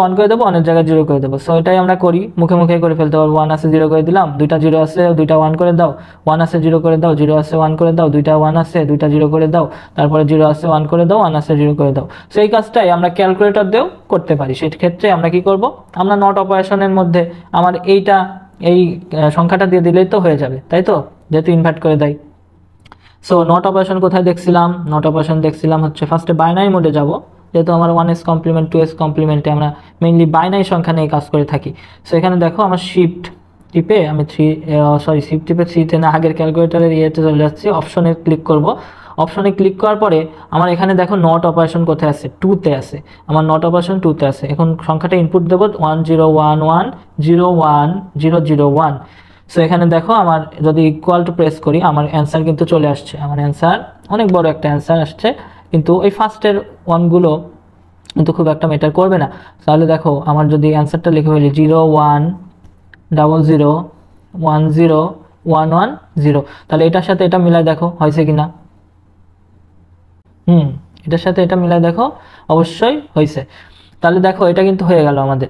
S1: 1 করে দেবো, 1 জায়গায় 0 করে দেবো। সো এটাই আমরা করি, মুখে করে ফেলতে পারবো। 1 আছে 0 করে দিলাম, 2টা 0 আছে 2টা 1 করে দাও, 1 আছে 0 করে দাও, 0 আছে 1 করে দাও, 2টা 1 আছে 2টা 0 করে দাও, তারপরে 0 আছে 1 করে দাও, 1 আছে 0 করে দাও। সো এই কাজটাই আমরা ক্যালকুলেটর দিয়েও করতে পারি। সেই ক্ষেত্রে আমরা কি করব, আমরা নট অপারেশনের মধ্যে আমার এই সংখ্যাটা দিয়ে দিলেই তো হয়ে যাবে, তাই তো, যেহেতু ইনভার্ট করে দেয়। সো নট অপারেশন কোথায় দেখছিলাম, নট অপারেশন দেখছিলাম হচ্ছে ফার্স্টে বাইনারি মোডে যাব, যেহেতু আমার 1s কমপ্লিমেন্ট 2s কমপ্লিমেন্টে আমরা মেইনলি বাইনারি সংখ্যা নিয়ে কাজ করে থাকি। সো এখানে দেখো আমার শিফট টিপে আমি শিফট টিপে 3-তে না, আগের ক্যালকুলেটরের ইয়েতে চলে যাচ্ছি, অপশনে ক্লিক করব। অপশনে ক্লিক করার পরে আমার এখানে দেখো নট অপারেশন কোথায় আছে, 2-তে আছে। আমার নট অপারেশন 2-তে আছে। এখন সংখ্যাটা ইনপুট দেবো 1011010001। সো এখানে দেখো আমার যদি ইকুয়াল টু প্রেস করি, আমার অ্যান্সার কিন্তু চলে আসছে। আমার অ্যান্সার অনেক বড় একটা অ্যান্সার আসছে, কিন্তু ওই ফার্স্টের ওয়ানগুলো কিন্তু খুব একটা ম্যাটার করবে না। তাহলে দেখো আমার যদি অ্যান্সারটা লিখে ফেলি 0100101110, তাহলে এটার সাথে এটা মিলাই দেখো হয়েছে কিনা। এটার সাথে এটা মিলাই দেখো, অবশ্যই হয়েছে। তাহলে দেখো এটা কিন্তু হয়ে গেল আমাদের।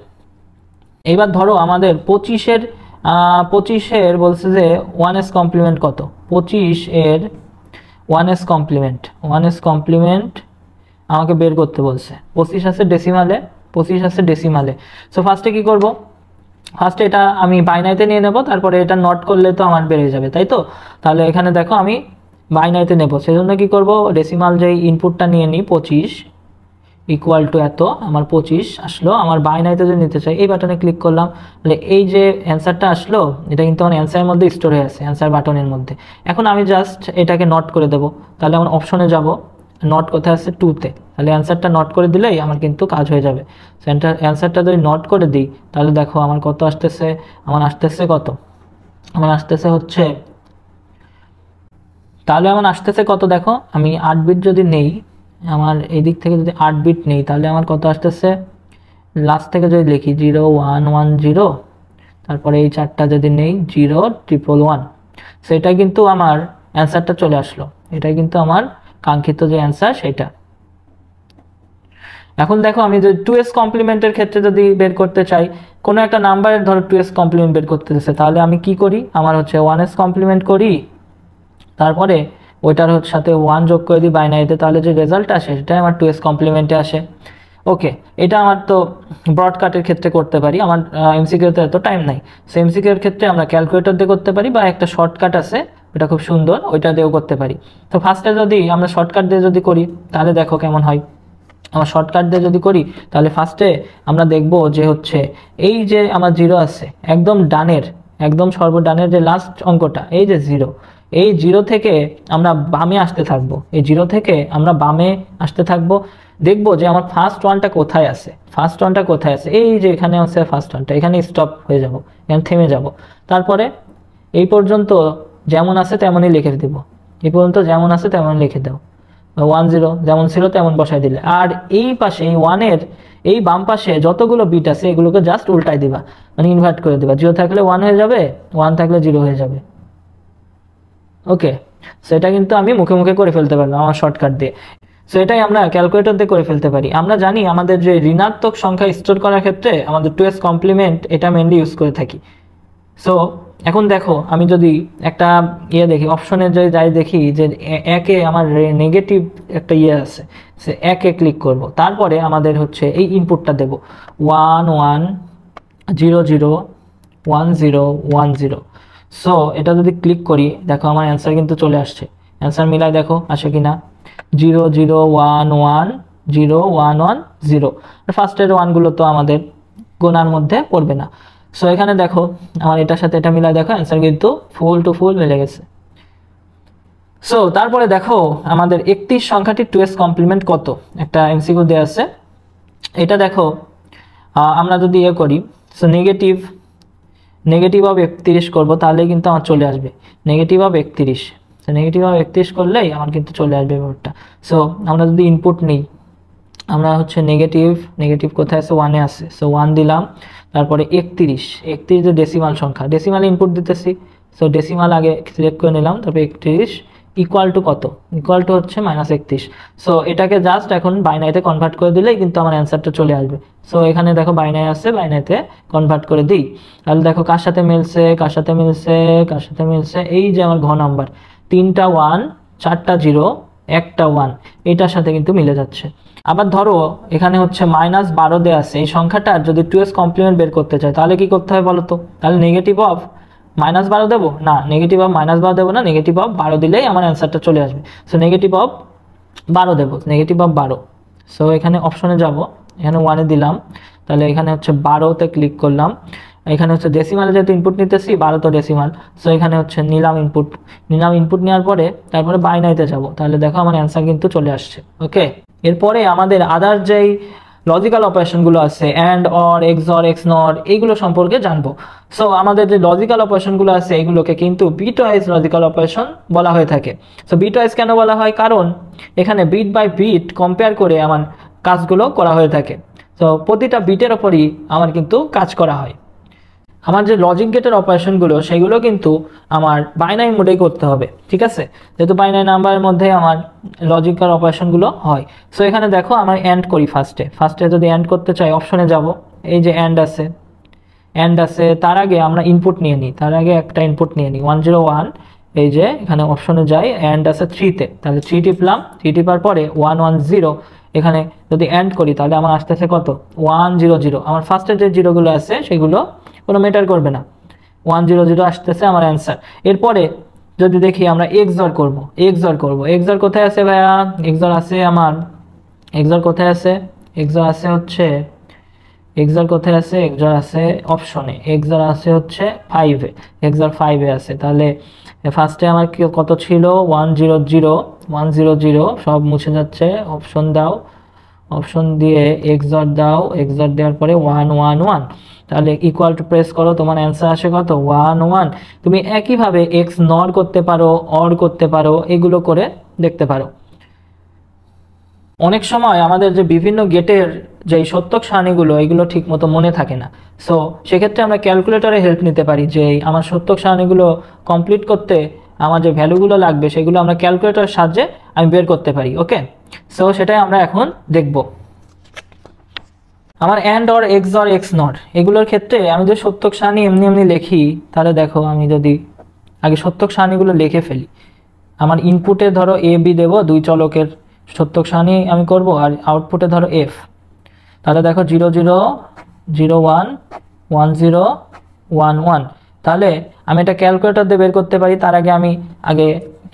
S1: এইবার ধরো আমাদের 25-এর বলছে যে 1s কমপ্লিমেন্ট কত, 25-এর 1s কমপ্লিমেন্ট আমাকে বের করতে বলছে। 25 আছে ডেসিমালে, 25 আছে ডেসিমালে। সো ফার্স্টে কি করব, ফার্স্টে এটা আমি বাইনারিতে নিয়ে নেব, তারপরে এটা নট করলে তো আমার বেড়ে যাবে, তাই তো? তাহলে এখানে দেখো আমি বাইনারিতে নেব, সেজন্য কি করব, ডেসিমাল যেই ইনপুটটা নিয়ে নিই 25 ইকুয়াল টু এত, আমার 25 আসলো। আমার বাইনারিতে যদি নিতে চাই এই বাটনে ক্লিক করলাম, তাহলে এই যে অ্যান্সারটা আসলো এটা কিন্তু আমার অ্যান্সারের মধ্যে স্টোর হয়ে আছে, অ্যান্সার বাটনের মধ্যে। এখন আমি জাস্ট এটাকে নট করে দেব, তাহলে আমার অপশনে যাব, নট কোথায় আছে 2তে, তাহলে অ্যান্সারটা নট করে দিলেই আমার কিন্তু কাজ হয়ে যাবে। অ্যান্সারটা যদি নট করে দিই তাহলে দেখো আমার কত আসতেছে, আমার আসতেছে কত, আমার আসতেছে হচ্ছে, তাহলে আমার আসতেছে কত দেখো, আমি 8 বিট যদি নেই, আমার এই দিক থেকে যদি 8 বিট নেই তাহলে আমার কত আসতেছে, লাস্ট থেকে যদি লিখি 0110, তারপরে এই চারটা যদি নেই 0111, সেটা কিন্তু আমার অ্যান্সারটা চলে আসলো। এটাই কিন্তু আমার কাঙ্ক্ষিত যে অ্যান্সার সেটা। এখন দেখো আমি যদি 2s কমপ্লিমেন্টের ক্ষেত্রে যদি বের করতে চাই, কোনো একটা নাম্বারের ধরো 2s কমপ্লিমেন্ট বের করতে দিচ্ছে, তাহলে আমি কি করি, আমার হচ্ছে 1s কমপ্লিমেন্ট করি, তারপরে ওইটার সাথে 1 যোগ করে দিই বাইনারিতে, তাহলে যে রেজাল্ট আসে সেটাই আমার 2s কমপ্লিমেন্টে আসে। ওকে, এটা আমার তো ব্রডকাটের ক্ষেত্রে করতে পারি, আমার এমসিকিউতে এত টাইম নাই। সো এমসিকিউর ক্ষেত্রে আমরা ক্যালকুলেটর দিয়ে করতে পারি, বা একটা শর্টকাট আছে ওটা খুব সুন্দর, ওইটা দিয়েও করতে পারি। তো ফার্স্টে যদি আমরা শর্টকাট দিয়ে যদি করি তাহলে দেখো কেমন হয়। আমার শর্টকাট দিয়ে যদি করি তাহলে ফার্স্টে আমরা দেখব যে হচ্ছে এই যে আমার 0 আছে একদম ডানের, একদম সর্বডানের যে লাস্ট অঙ্কটা, এই যে 0, এই 0 থেকে আমরা বামে আসতে থাকবো, এই 0 থেকে আমরা বামে আসতে থাকবো, দেখবো যে আমার ফার্স্ট ওয়ানটা কোথায় আছে, ফার্স্ট ওয়ানটা কোথায় আছে, এই যে এখানে আছে ফার্স্ট ওয়ানটা, এখানে স্টপ হয়ে যাব, এখানে থেমে যাব। তারপরে এই পর্যন্ত যেমন আছে তেমনই লিখে দেব, এই পর্যন্ত যেমন আছে তেমন লিখে দাও, 10 যেমন ছিল তেমন বসাই দিলে। আর এই পাশে এই 1-এর এই বাম পাশে যতগুলো বিট আছে এগুলোকে জাস্ট উল্টাই দিবা, মানে ইনভার্ট করে দিবা, 0 থাকলে 1 হয়ে যাবে, 1 থাকলে 0 হয়ে যাবে। ওকে, সেটা কিন্তু আমি মুখে মুখে করে ফেলতে পারবো আমার শর্টকাট দিয়ে। সো এটাই আমরা ক্যালকুলেটর দিয়ে করে ফেলতে পারি। আমরা জানি আমাদের যে ঋণাত্মক সংখ্যা স্টোর করার ক্ষেত্রে আমাদের 2s কমপ্লিমেন্ট এটা মেনলি ইউজ করে থাকি। সো এখন দেখো আমি যদি একটা দেখি, অপশনে যদি যাই দেখি যে একে আমার নেগেটিভ একটা আছে, সে একে ক্লিক করব, তারপরে আমাদের হচ্ছে এই ইনপুটটা দেব 1 1 0 0 1 0 1 0। সো এটা যদি ক্লিক করি দেখো আমার অ্যান্সার কিন্তু চলে আসছে, অ্যান্সার মিলাই দেখো আসে কিনা, 0 0 1 1 0 1 1 0। ফার্স্টের ওয়ানগুলো তো আমাদের গোনার মধ্যে পড়বে না। সো এখানে দেখো আমার এটার সাথে এটা মিলাই দেখো অ্যান্সার কিন্তু ফুল টু ফুল মিলে গেছে। সো তারপরে দেখো আমাদের 31 সংখ্যাটি 2s কমপ্লিমেন্ট কত, একটা এমসিকিউ দেওয়া আছে। এটা দেখো আমরা যদি করি, সো নেগেটিভ অফ 31 করবো তাহলে কিন্তু আমার চলে আসবে negative of 31। So negative of 31 করলেই আমার কিন্তু চলে আসবে ব্যাপারটা। সো আমরা যদি ইনপুট নিই, আমরা হচ্ছে নেগেটিভ কোথায় আছে, 1-এ আছে, সো 1 দিলাম, তারপরে 31 যে ডেসিমাল সংখ্যা, ডেসিমাল ইনপুট দিতেছি, সো ডেসিমাল আগে সিলেক্ট করে নিলাম, তারপরে 31 ইকুয়াল টু কত, ইকুয়াল টু হচ্ছে -31। সো এটাকে জাস্ট এখন বাইনারিতে কনভার্ট করে দিলেই কিন্তু আমার অ্যান্সারটা চলে আসবে। সো এখানে দেখো বাইনারি আছে, বাইনারিতে কনভার্ট করে দিই, তাহলে দেখো কার সাথে মিলছে, কার সাথে মিলছে, কার সাথে মিলছে, এই যে আমার ঘ নাম্বার 3টা 1 4টা 0 একটা 1, এটার সাথে কিন্তু মিলে যাচ্ছে। আবার ধরো এখানে হচ্ছে -12 দেওয়া আছে, এই সংখ্যাটার যদি 2s কমপ্লিমেন্ট বের করতে চাই তাহলে কি করতে হবে বলো তো, তাহলে নেগেটিভ অফ -12 দেবো না, নেগেটিভ অফ -12 দেবো না, নেগেটিভ অফ 12 দিলেই আমার অ্যান্সারটা চলে আসবে। সো নেগেটিভ অফ 12 দেবো, নেগেটিভ অফ 12। সো এখানে অপশনে যাব, এখানে 1-এ দিলাম, তাহলে এখানে হচ্ছে 12তে ক্লিক করলাম, এখানে হচ্ছে ডেসিমালে যেহেতু ইনপুট নিতেছি 12 তো ডেসিমাল, সো এখানে হচ্ছে নিলাম ইনপুট নেওয়ার পরে তারপরে বাইনারিতে যাব, তাহলে দেখো আমার অ্যান্সার কিন্তু চলে আসছে। ওকে, এরপরে আমাদের আদার যেই লজিক্যাল অপারেশনগুলো আছে, অ্যান্ড, অর, এক্সঅর, এক্সনর, এইগুলো সম্পর্কে জানবো। সো আমাদের যে লজিক্যাল অপারেশনগুলো আছে এগুলোকে কিন্তু বিটওয়াইজ লজিক্যাল অপারেশন বলা হয়ে থাকে। সো বিটওয়াইজ কেন বলা হয়, কারণ এখানে বিট বাই বিট কম্পেয়ার করে আমার কাজগুলো করা হয়ে থাকে। সো প্রতিটা বিটের ওপরই আমার কিন্তু কাজ করা হয়। আমার যে লজিক গেটের অপারেশনগুলো সেগুলো কিন্তু আমার বাইনারি মোডেই করতে হবে, ঠিক আছে, যেহেতু বাইনারি নাম্বারের মধ্যে আমার লজিক্যাল অপারেশনগুলো হয়। সো এখানে দেখো আমার অ্যান্ড করি, ফার্স্টে যদি অ্যান্ড করতে চাই অপশনে যাব, এই যে অ্যান্ড আছে, তার আগে আমরা ইনপুট নিয়ে নিই, তার আগে একটা ইনপুট নিয়ে নিই 101, এই যে এখানে অপশনে যাই, অ্যান্ড আছে 3 তে, তাহলে 3 টিপলাম, 3 টিপার পরে 1 1 0, এখানে যদি অ্যান্ড করি তাহলে আমার আসতেছে কত 1 0 0। আমার ফার্স্টের যে জিরোগুলো আছে সেগুলো কোনো ম্যাটার করবে না, 1 0 0 আসতেছে আমার অ্যান্সার। এরপরে যদি দেখি আমরা এক্সর করব, এক্সর কোথায় আছে ভাইয়া? এক্সর আছে আমার, এক্সর কোথায় আছে? এক্সর আছে হচ্ছে, এক্সর কোথায় আছে? এক্সর আছে অপশনে, এক্সর আছে হচ্ছে 5 এ, এক্সর 5 এ আছে। তাহলে ফার্স্টে আমার কত ছিল? 1 0 0, 1 0 0 সব মুছে যাচ্ছে। অপশন দাও, অপশন দিয়ে এক্সর দাও, এক্সর দেওয়ার পরে 1 1 1, তাহলে ইকুয়াল টু প্রেস করো, তোমার অ্যান্সার আসে কত 1 1। তুমি একইভাবে এক্স নর করতে পারো, অর করতে পারো, এগুলো করে দেখতে পারো। অনেক সময় আমাদের যে বিভিন্ন গেটের যে সত্যক সারণীগুলো এগুলো ঠিক মতো মনে থাকে না, সো সেক্ষেত্রে আমরা ক্যালকুলেটরে হেল্প নিতে পারি যে আমার সত্যক সারণীগুলো কমপ্লিট করতে আমার যে ভ্যালুগুলো লাগবে সেগুলো আমরা ক্যালকুলেটরের সাহায্যে আমি বের করতে পারি। ওকে, সো সেটাই আমরা এখন দেখব। আমার and or x or x not এগুলোর ক্ষেত্রে আমি যে সত্যক সারণী এমনি এমনি লিখি, তাহলে দেখো আমি যদি আগে সত্যক সারণীগুলো লিখে ফেলি, আমার ইনপুটে ধরো এ বি দেবো, দুই চলকের সত্যক সারণী আমি করব, আর আউটপুটে ধরো এফ, তাহলে দেখো 0 0 0 1 1 0 1 1। তাহলে আমি এটা ক্যালকুলেটর দিয়ে বের করতে পারি, তার আগে আমি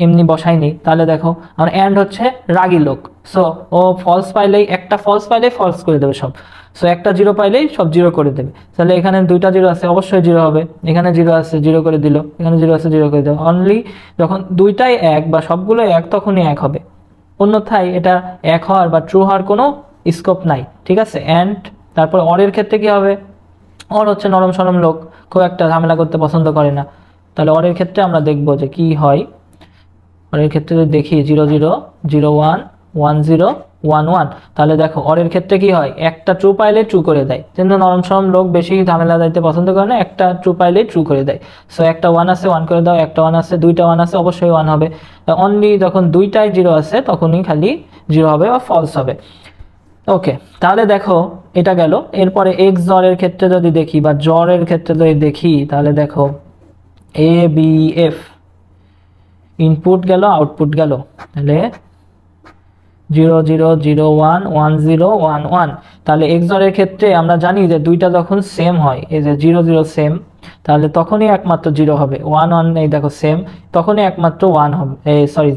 S1: এমনি বসাইনি। তাহলে দেখো আমার অ্যান্ড হচ্ছে রাগী লোক, সো ও ফলস পাইলেই, একটা ফলস পাইলেই ফলস করে দেবে সব, সো একটা জিরো পাইলেই সব জিরো করে দেবে। তাহলে এখানে দুইটা জিরো আছে, অবশ্যই জিরো হবে, এখানে জিরো আছে জিরো করে দিল, এখানে জিরো আছে জিরো করে দিল। অনলি যখন দুইটাই এক বা সবগুলো এক তখনই এক হবে, অন্যথায় এটা এক হওয়ার বা ট্রু হওয়ার কোনো স্কোপ নাই। ঠিক আছে, অ্যান্ড তারপর অরের ক্ষেত্রে কি হবে? অর হচ্ছে নরম সরম লোক, খুব একটা ঝামেলা করতে পছন্দ করে না। তাহলে অরের ক্ষেত্রে আমরা দেখব যে কি হয়। অরের ক্ষেত্রে যদি দেখি 0 0 0 1 1 0 1 1, তাহলে দেখো অরের ক্ষেত্রে কি হয়? একটা ট্রু পাইলে ট্রু করে দেয়, কিন্তু নরম সরম লোক বেশি ঝামেলা দিতে পছন্দ করে না, একটা ট্রু পাইলে ট্রু করে দেয়। সো একটা 1 আছে 1 করে দাও, একটা 1 আছে, দুইটা 1 আছে, অবশ্যই 1 হবে। অনলি যখন দুইটাই জিরো আছে তখনই খালি জিরো হবে বা ফলস হবে। ওকে, তাহলে দেখো এটা গেল। এরপরে এক্স জরের ক্ষেত্রে যদি দেখি বা জরের ক্ষেত্রে যদি দেখি, তাহলে দেখো এ বি এফ, ইনপুট গেল আউটপুট গেল, তাহলে 0 0 0 1 1 0 1 1। তাহলে এক্স জরের ক্ষেত্রে আমরা জানি যে দুইটা যখন সেম হয়, এই যে 0 0 সেম, তাহলে তখনই একমাত্র জিরো হবে। 1 1 এই দেখো সেম, তখনই একমাত্র 1 হবে,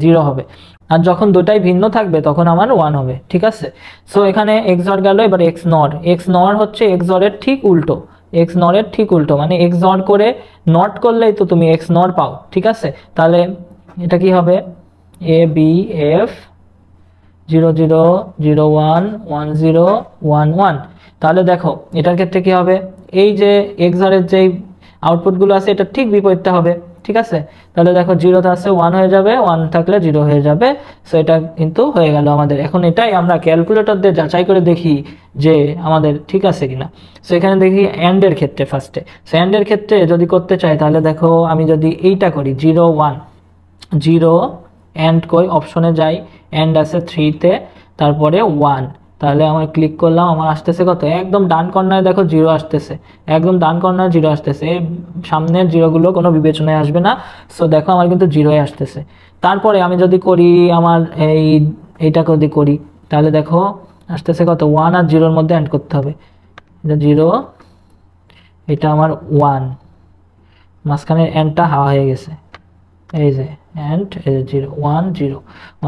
S1: জিরো হবে। আর যখন দুটাই ভিন্ন থাকবে তখন আমার 1 হবে। ঠিক আছে, সো এখানে এক্স জর গেল। এবার এক্স নর, এক্স নর হচ্ছে এক্স জরের ঠিক উল্টো, এক্স নরের ঠিক উল্টো, মানে এক্স জর করে নট করলেই তো তুমি এক্স নর পাও। ঠিক আছে, তাহলে এটা কি হবে? A B F 0 0 0 1 1 0 1 1। তাহলে দেখো এটার ক্ষেত্রে কি হবে? এই যে এক্স জরের যে আউটপুটগুলো আছে এটা ঠিক বিপরীতটা হবে। ঠিক আছে, তাহলে দেখো 0 আছে 1 হয়ে যাবে, 1 থাকলে 0 হয়ে যাবে। সো এটা কিন্তু হয়ে গেল আমাদের। এখন এটাই আমরা ক্যালকুলেটর দিয়ে যাচাই করে দেখি যে আমাদের ঠিক আছে কিনা। সো এখানে দেখি অ্যান্ডের ক্ষেত্রে ফার্স্টে, সো অ্যান্ডের ক্ষেত্রে যদি করতে চাই তাহলে দেখো আমি যদি এইটা করি 0 1 0 অ্যান্ড কই, অপশনে যাই, অ্যান্ড আছে 3 তে, তারপরে 1, তাহলে আমার ক্লিক করলাম, আমার আসতেছে কত? একদম ডান কর্নারে দেখো জিরো আসতেছে, একদম ডান কর্নারে জিরো আসতেছে, সামনের জিরোগুলো কোনো বিবেচনায় আসবে না। সো দেখো আমার কিন্তু জিরোই আসতেছে। তারপরে আমি যদি করি আমার এইটা যদি করি, তাহলে দেখো আসতেছে কত? 1 আর 0-র মধ্যে অ্যাড করতে হবে, এটা 0, এটা আমার 1, মাঝখানের অ্যান্ডটা হাওয়া হয়ে গেছে, এই যে অ্যান্ড 0 1 0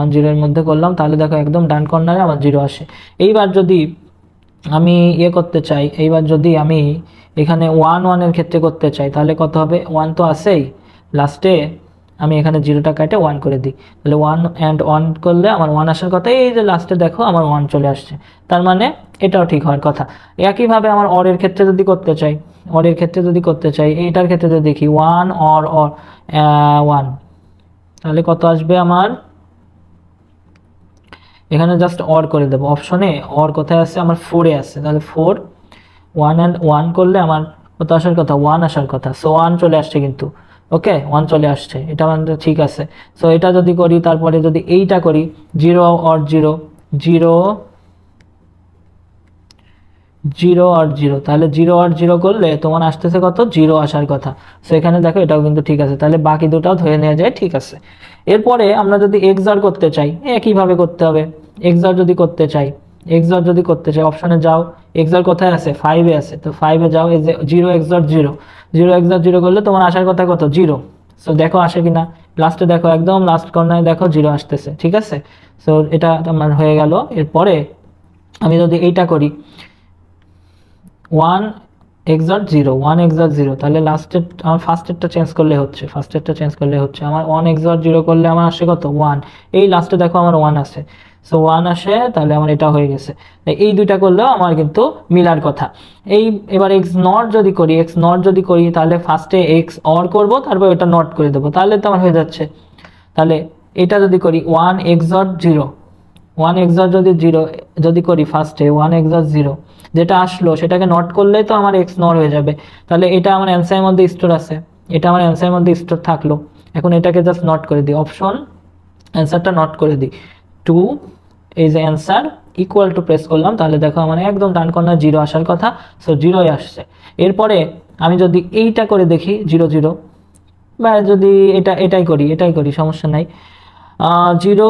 S1: 1 0 এর মধ্যে করলাম, তাহলে দেখো একদম ডান কর্নারে আমার জিরো আসে। এইবার যদি আমি করতে চাই, এইবার যদি আমি এখানে 1 1 এর ক্ষেত্রে করতে চাই, তাহলে কত হবে? 1 তো আছেই, লাস্টে আমি এখানে জিরোটা কেটে 1 করে দিই, তাহলে 1 অ্যান্ড 1 করলে আমার 1 আসার কথা। এই যে লাস্টে দেখো আমার 1 চলে আসছে, তার মানে এটাও ঠিক হওয়ার কথা। একইভাবে আমার অরের ক্ষেত্রে যদি করতে চাই, অরের ক্ষেত্রে যদি করতে চাই, এইটার ক্ষেত্রে যদি দেখি 1 অর 1, তাহলে কত আসবে আমার? এখানে জাস্ট অর করে দেবো, অপশনে অর কোথায় আছে? আমার 4 এ আছে, তাহলে 4 1 অ্যান্ড 1 করলে আমার কত আসার কথা? 1 আসার কথা। সো 1 চলে আসছে কিন্তু, ওকে 1 চলে আসছে, এটা আমাদের ঠিক আছে। সো এটা যদি করি, তারপরে যদি এইটা করি 0 অর 0 0 জিরো আর জিরো, তাহলে জিরো আর জিরো করলে তোমার আসতেছে কত, জিরো আসার কথা। সো এখানে দেখো এটাও কিন্তু ঠিক আছে, তাহলে বাকি দুটাও ধরে নেওয়া যায় ঠিক আছে। এরপরে আমরা যদি এক্সঅর করতে চাই একইভাবে করতে হবে। এক্সঅর যদি করতে চাই, অপশনে যাও, এক্সঅর কোথায় আছে, 5 এ আছে, তো 5 এ যাও, এই যে জিরো এক্সঅর জিরো, জিরো এক্সঅর জিরো করলে তোমার আসার কথা কত, জিরো। সো দেখো আসে কিনা, লাস্টে দেখো একদম লাস্ট কর্নারে দেখো জিরো আসতেছে, ঠিক আছে। সো এটা আমার হয়ে গেল। এরপরে আমি যদি এইটা করি 1 এক্সঅর জিরো, 1 এক্সঅর জিরো, তাহলে লাস্টের আমার ফার্স্টেরটা চেঞ্জ করলে হচ্ছে, আমার 1 এক্সঅর জিরো করলে আমার আসে কত, 1। এই লাস্টে দেখো আমার 1 আসে, সো 1 আসে, তাহলে আমার এটা হয়ে গেছে। এই দুইটা করলেও আমার কিন্তু মিলার কথা। এবার এক্স নট যদি করি তাহলে ফার্স্টে এক্স অর করবো, তারপর এটা নট করে দেবো, তাহলে তো আমার হয়ে যাচ্ছে। তাহলে এটা যদি করি 1 এক্সঅর জিরো, 1 এক্সঅর যদি করি ফার্স্টে 1 এক্সঅর জিরো, যেটা আসলো সেটাকে নট করলেই তো আমার এক্স নট হয়ে যাবে। তাহলে এটা আমার অ্যান্সারের মধ্যে স্টোর আছে, এটা আমার অ্যান্সারের মধ্যে স্টোর থাকলো। এখন এটাকে জাস্ট নট করে দিই, অপশন অ্যান্সারটা নট করে দিই, 2 এই যে অ্যান্সার ইকুয়াল টু প্রেস করলাম, তাহলে দেখো আমার একদম ডান কর্নার জিরো আসার কথা, সো জিরোই আসছে। এরপরে আমি যদি এইটা করে দেখি 0 0, বা যদি এটাই করি সমস্যা নাই, জিরো,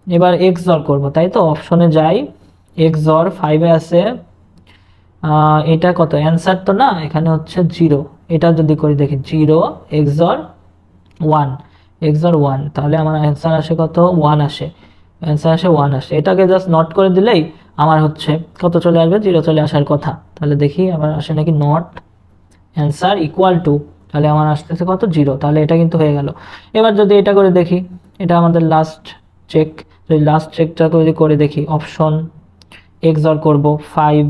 S1: এবার এক্সঅর করব, তাই তো অপশনে যাই, এক্সঅর 5 এ আছে, এটা কত অ্যান্সার তো না, এখানে হচ্ছে জিরো, এটা যদি করি দেখি 0 এক্সঅর 1, তাহলে আমার অ্যান্সার আসে কত, 1 আসে, এটাকে জাস্ট নট করে দিলেই আমার হচ্ছে কত চলে আসবে, 0 চলে আসার কথা। তাহলে দেখি আমার আসে নাকি, নট অ্যান্সার ইকুয়াল টু, তাহলে আমার আসতেছে কত, 0, তাহলে এটা কিন্তু হয়ে গেল। এবার যদি এটা করে দেখি, এটা আমাদের লাস্ট চেক, যদি লাস্ট চেকটা করে দেখি, অপশন এক্সঅর করব 5,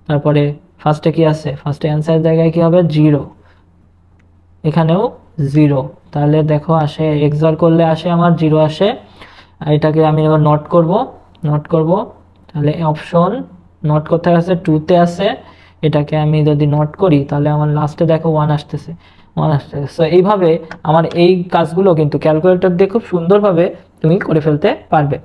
S1: তারপরে ফার্স্টে কি আছে, ফার্স্টে অ্যান্সারের জায়গায় কি হবে, 0, এখানেও 0, তাহলে দেখো আসে, এক্সঅর করলে আসে আমার 0 আসে। আর এটাকে আমি এবার নট করব, তাহলে অপশন নট কোথায় আছে, 2-তে আছে, এটাকে আমি যদি নট করি তাহলে আমার লাস্টে দেখো 1 আসতেছে। সো এইভাবে আমার এই কাজগুলো কিন্তু ক্যালকুলেটর দিয়ে খুব সুন্দরভাবে তুমি করে ফেলতে পারবে।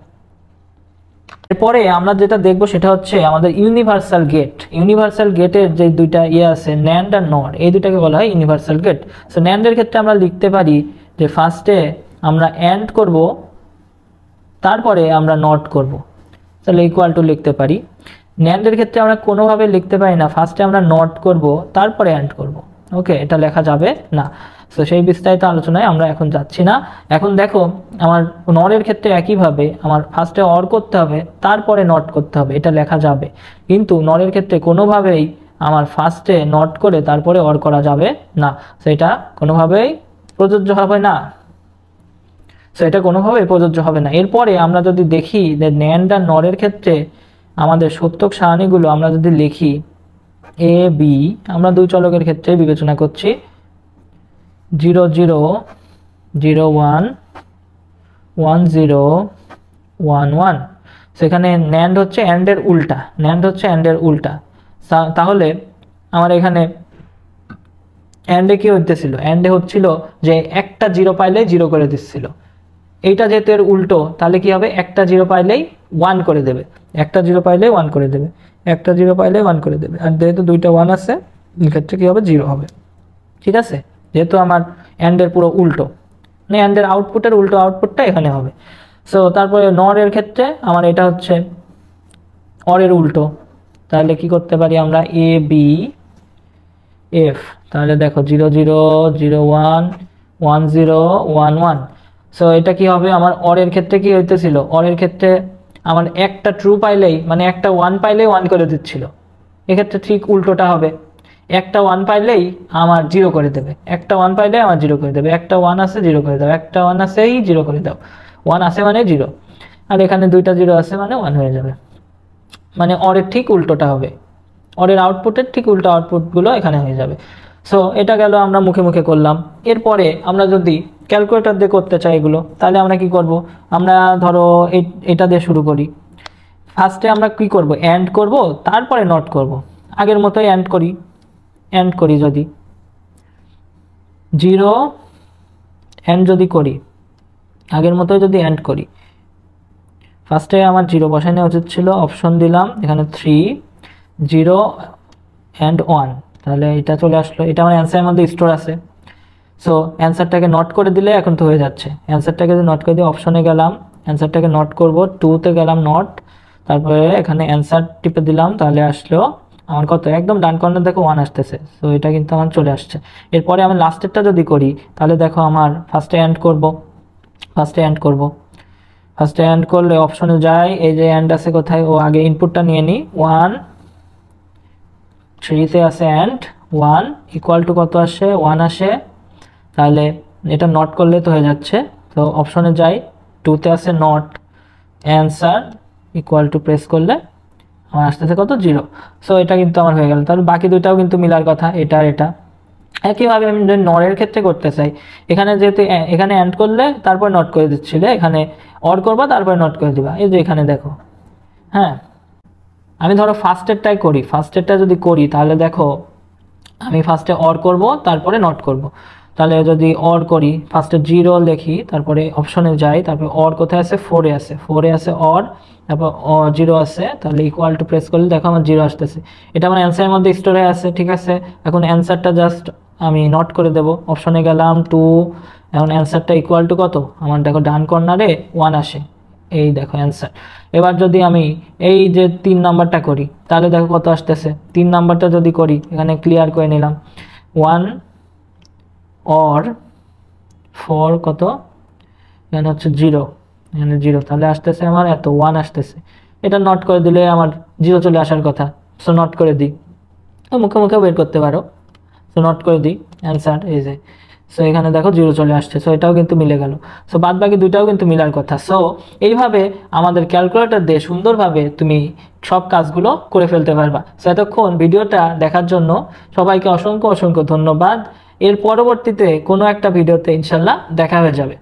S1: এরপরে আমরা যেটা দেখবো সেটা হচ্ছে আমাদের ইউনিভার্সাল গেটের যে দুইটা আছে, ন্যান্ড আর নর, এই দুটাকে বলা হয় ইউনিভার্সাল গেট। সো ন্যান্ডের ক্ষেত্রে আমরা লিখতে পারি যে ফার্স্টে আমরা অ্যান্ড করব, তারপরে আমরা নট করব, তাহলে ইকুয়াল টু লিখতে পারি। ন্যান্ডের ক্ষেত্রে আমরা কোনোভাবে লিখতে পারি না, ফার্স্টে আমরা নট করব তারপরে অ্যান্ড করব, ওকে, এটা লেখা যাবে না। সো সেই বিস্তারিত আলোচনায় আমরা এখন যাচ্ছি না। এখন দেখো আমার নরের ক্ষেত্রে একইভাবে আমার ফার্স্টে অর করতে হবে, তারপরে নট করতে হবে, এটা লেখা যাবে। কিন্তু নরের ক্ষেত্রে কোনোভাবেই আমার ফার্স্টে নট করে তারপরে অর করা যাবে না, সেটা কোনোভাবেই প্রযোজ্য হবে না। সো এটা কোনোভাবেই প্রযোজ্য হবে না। এরপরে আমরা যদি দেখি যে ন্যান্ড আর নরের ক্ষেত্রে আমাদের সত্যক সারণীগুলো আমরা যদি লিখি, এ বি, আমরা দুই চলকের ক্ষেত্রে বিবেচনা করছি, 0 0 0 1 1 0 1 1, সেখানে ন্যান্ড হচ্ছে অ্যান্ডের উল্টা, তাহলে আমার এখানে অ্যান্ডে কি হইতেছিল, অ্যান্ডে হচ্ছিল যে একটা 0 পাইলেই 0 করে দিচ্ছিল, এইটা যেহেতু এর উল্টো, তাহলে কি হবে, একটা 0 পাইলেই 1 করে দেবে, একটা 0 পাইলেই 1 করে দেবে, একটা 0 পাইলেই 1 করে দেবে। আর যেহেতু দুইটা 1 আছে, এক্ষেত্রে কি হবে, 0 হবে, ঠিক আছে, যেহেতু আমার অ্যান্ডের পুরো উল্টো, মানে অ্যান্ডের আউটপুটের উল্টো আউটপুটটা এখানে হবে। সো তারপরে নরের ক্ষেত্রে আমার এটা হচ্ছে অরের উল্টো, তাহলে কি করতে পারি আমরা, এ বি এফ, তাহলে দেখো 0 0 0 1 1 0 1 1। সো এটা কি হবে, আমার অরের ক্ষেত্রে কি হইতেছিল, অরের ক্ষেত্রে আমার একটা ট্রু পাইলেই, মানে একটা 1 পাইলেই 1 করে দিচ্ছিল, এক্ষেত্রে ঠিক উল্টোটা হবে, একটা 1 পাইলেই আমার 0 করে দেবে, একটা 1 পাইলেই আমার 0 করে দেবে, একটা 1 আছে 0 করে দাও, একটা 1 আছেই 0 করে দাও, 1 আছে মানে 0, আর এখানে দুইটা 0 আছে মানে 1 হয়ে যাবে, মানে অরের ঠিক উল্টোটা হবে, অরের আউটপুটের ঠিক উল্টো আউটপুটগুলো এখানে হয়ে যাবে। সো এটা গেল আমরা মুখে মুখে করলাম। এরপরে আমরা যদি ক্যালকুলেটর দিয়ে করতে চাই এগুলো, তাহলে আমরা কি করব, আমরা ধরো এটা দিয়ে শুরু করি, ফার্স্টে আমরা কি করব, অ্যান্ড করব, তারপরে নট করব, আগের মতোই অ্যান্ড করি যদি 0 অ্যান্ড যদি করি, আগের মতোই যদি অ্যান্ড করি, ফার্স্টে আমার 0 বসানো উচিত ছিল, অপশন দিলাম এখানে 3, 0 and 1, তাহলে এটা চলে আসলো, এটা আমার অ্যান্সারের মধ্যে স্টোর আছে। সো অ্যান্সারটাকে নট করে দিলে এখন তো হয়ে যাচ্ছে। অ্যান্সারটাকে যদি নট করে দিয়ে অপশনে গেলাম, অ্যান্সারটাকে নট করব, 2-তে গেলাম নট, তারপরে এখানে অ্যান্সার টিপে দিলাম, তাহলে আসলো আমার কত, একদম ডান কর্নার দেখো 1 আসতেছে। সো এটা কিন্তু আমার চলে আসছে। এরপরে আমি লাস্টেরটা যদি করি তাহলে দেখো আমার ফার্স্টে অ্যান্ড করব, ফার্স্টে অ্যান্ড করলে অপশনে যাই, এই যে অ্যান্ড আছে কোথায়, ও আগে ইনপুটটা নিয়ে নিই, 1 3-তে আছে অ্যান্ড 1 ইকুয়াল টু কত আসে, 1 আসে। তাহলে এটা নট করলে তো হয়ে যাচ্ছে। তো অপশনে যাই, 2-তে আছে not, answer equal to press করলে আমার আসতেছে কত, 0। সো এটা কিন্তু আমার হয়ে গেল। তাহলে বাকি দুইটাও কিন্তু মিলার কথা, এটা আর এটা। একইভাবে আমি যদি নরের ক্ষেত্রে করতে চাই, এখানে যেহেতু এখানে অ্যান্ড করলে তারপর নট করে দিচ্ছিলে, এখানে অর করবা তারপরে নট করে দিবা, এই যে এখানে দেখো। হ্যাঁ, আমি ধরো ফার্স্টেরটাই করি, ফার্স্টেরটা যদি করি তাহলে দেখো আমি ফার্স্টে অর করব তারপরে নট করব। তাহলে যদি অর করি, ফার্স্টে 0 লিখি, তারপরে অপশনে যাই, তারপরে অর কোথায় আছে, 4-এ আছে, 4-এ আছে অর, তারপর 0 আছে, তাহলে ইকুয়াল টু প্রেস করলে দেখো আমার 0 আসতেছে। এটা আমার অ্যান্সারের মধ্যে স্টোর হয়ে আছে, ঠিক আছে। এখন অ্যান্সারটা জাস্ট আমি নট করে দেব, অপশনে গেলাম 2, এখন অ্যান্সারটা ইকুয়াল টু কত, আমার দেখো ডান কর্নারে 1 আসে, এই দেখো অ্যান্সার। এবার যদি আমি এই যে 3 নাম্বারটা করি তাহলে দেখো কত আসতেছে, 3 নাম্বারটা যদি করি, এখানে ক্লিয়ার করে নিলাম, 1 অর 4 কত, এখানে হচ্ছে 0, এখানে 0, তাহলে আসতেছে আমার এত 1 আসতেছে। এটা নট করে দিলে আমার 0 চলে আসার কথা। সো নট করে দিই, মুখে মুখে বের করতে পারো। সো নট করে দিই, অ্যান্সার এই যে। সো এখানে দেখো 0 চলে আসছে। সো এটাও কিন্তু মিলে গেল। সো বাদ বাকি দুইটাও কিন্তু মিলার কথা। সো এইভাবে আমাদের ক্যালকুলেটর দিয়ে সুন্দরভাবে তুমি সব কাজগুলো করে ফেলতে পারবা। সো এতক্ষণ ভিডিওটা দেখার জন্য সবাইকে অসংখ্য অসংখ্য ধন্যবাদ। এর পরবর্তীতে কোনো একটা ভিডিওতে ইনশাল্লাহ দেখা হয়ে যাবে।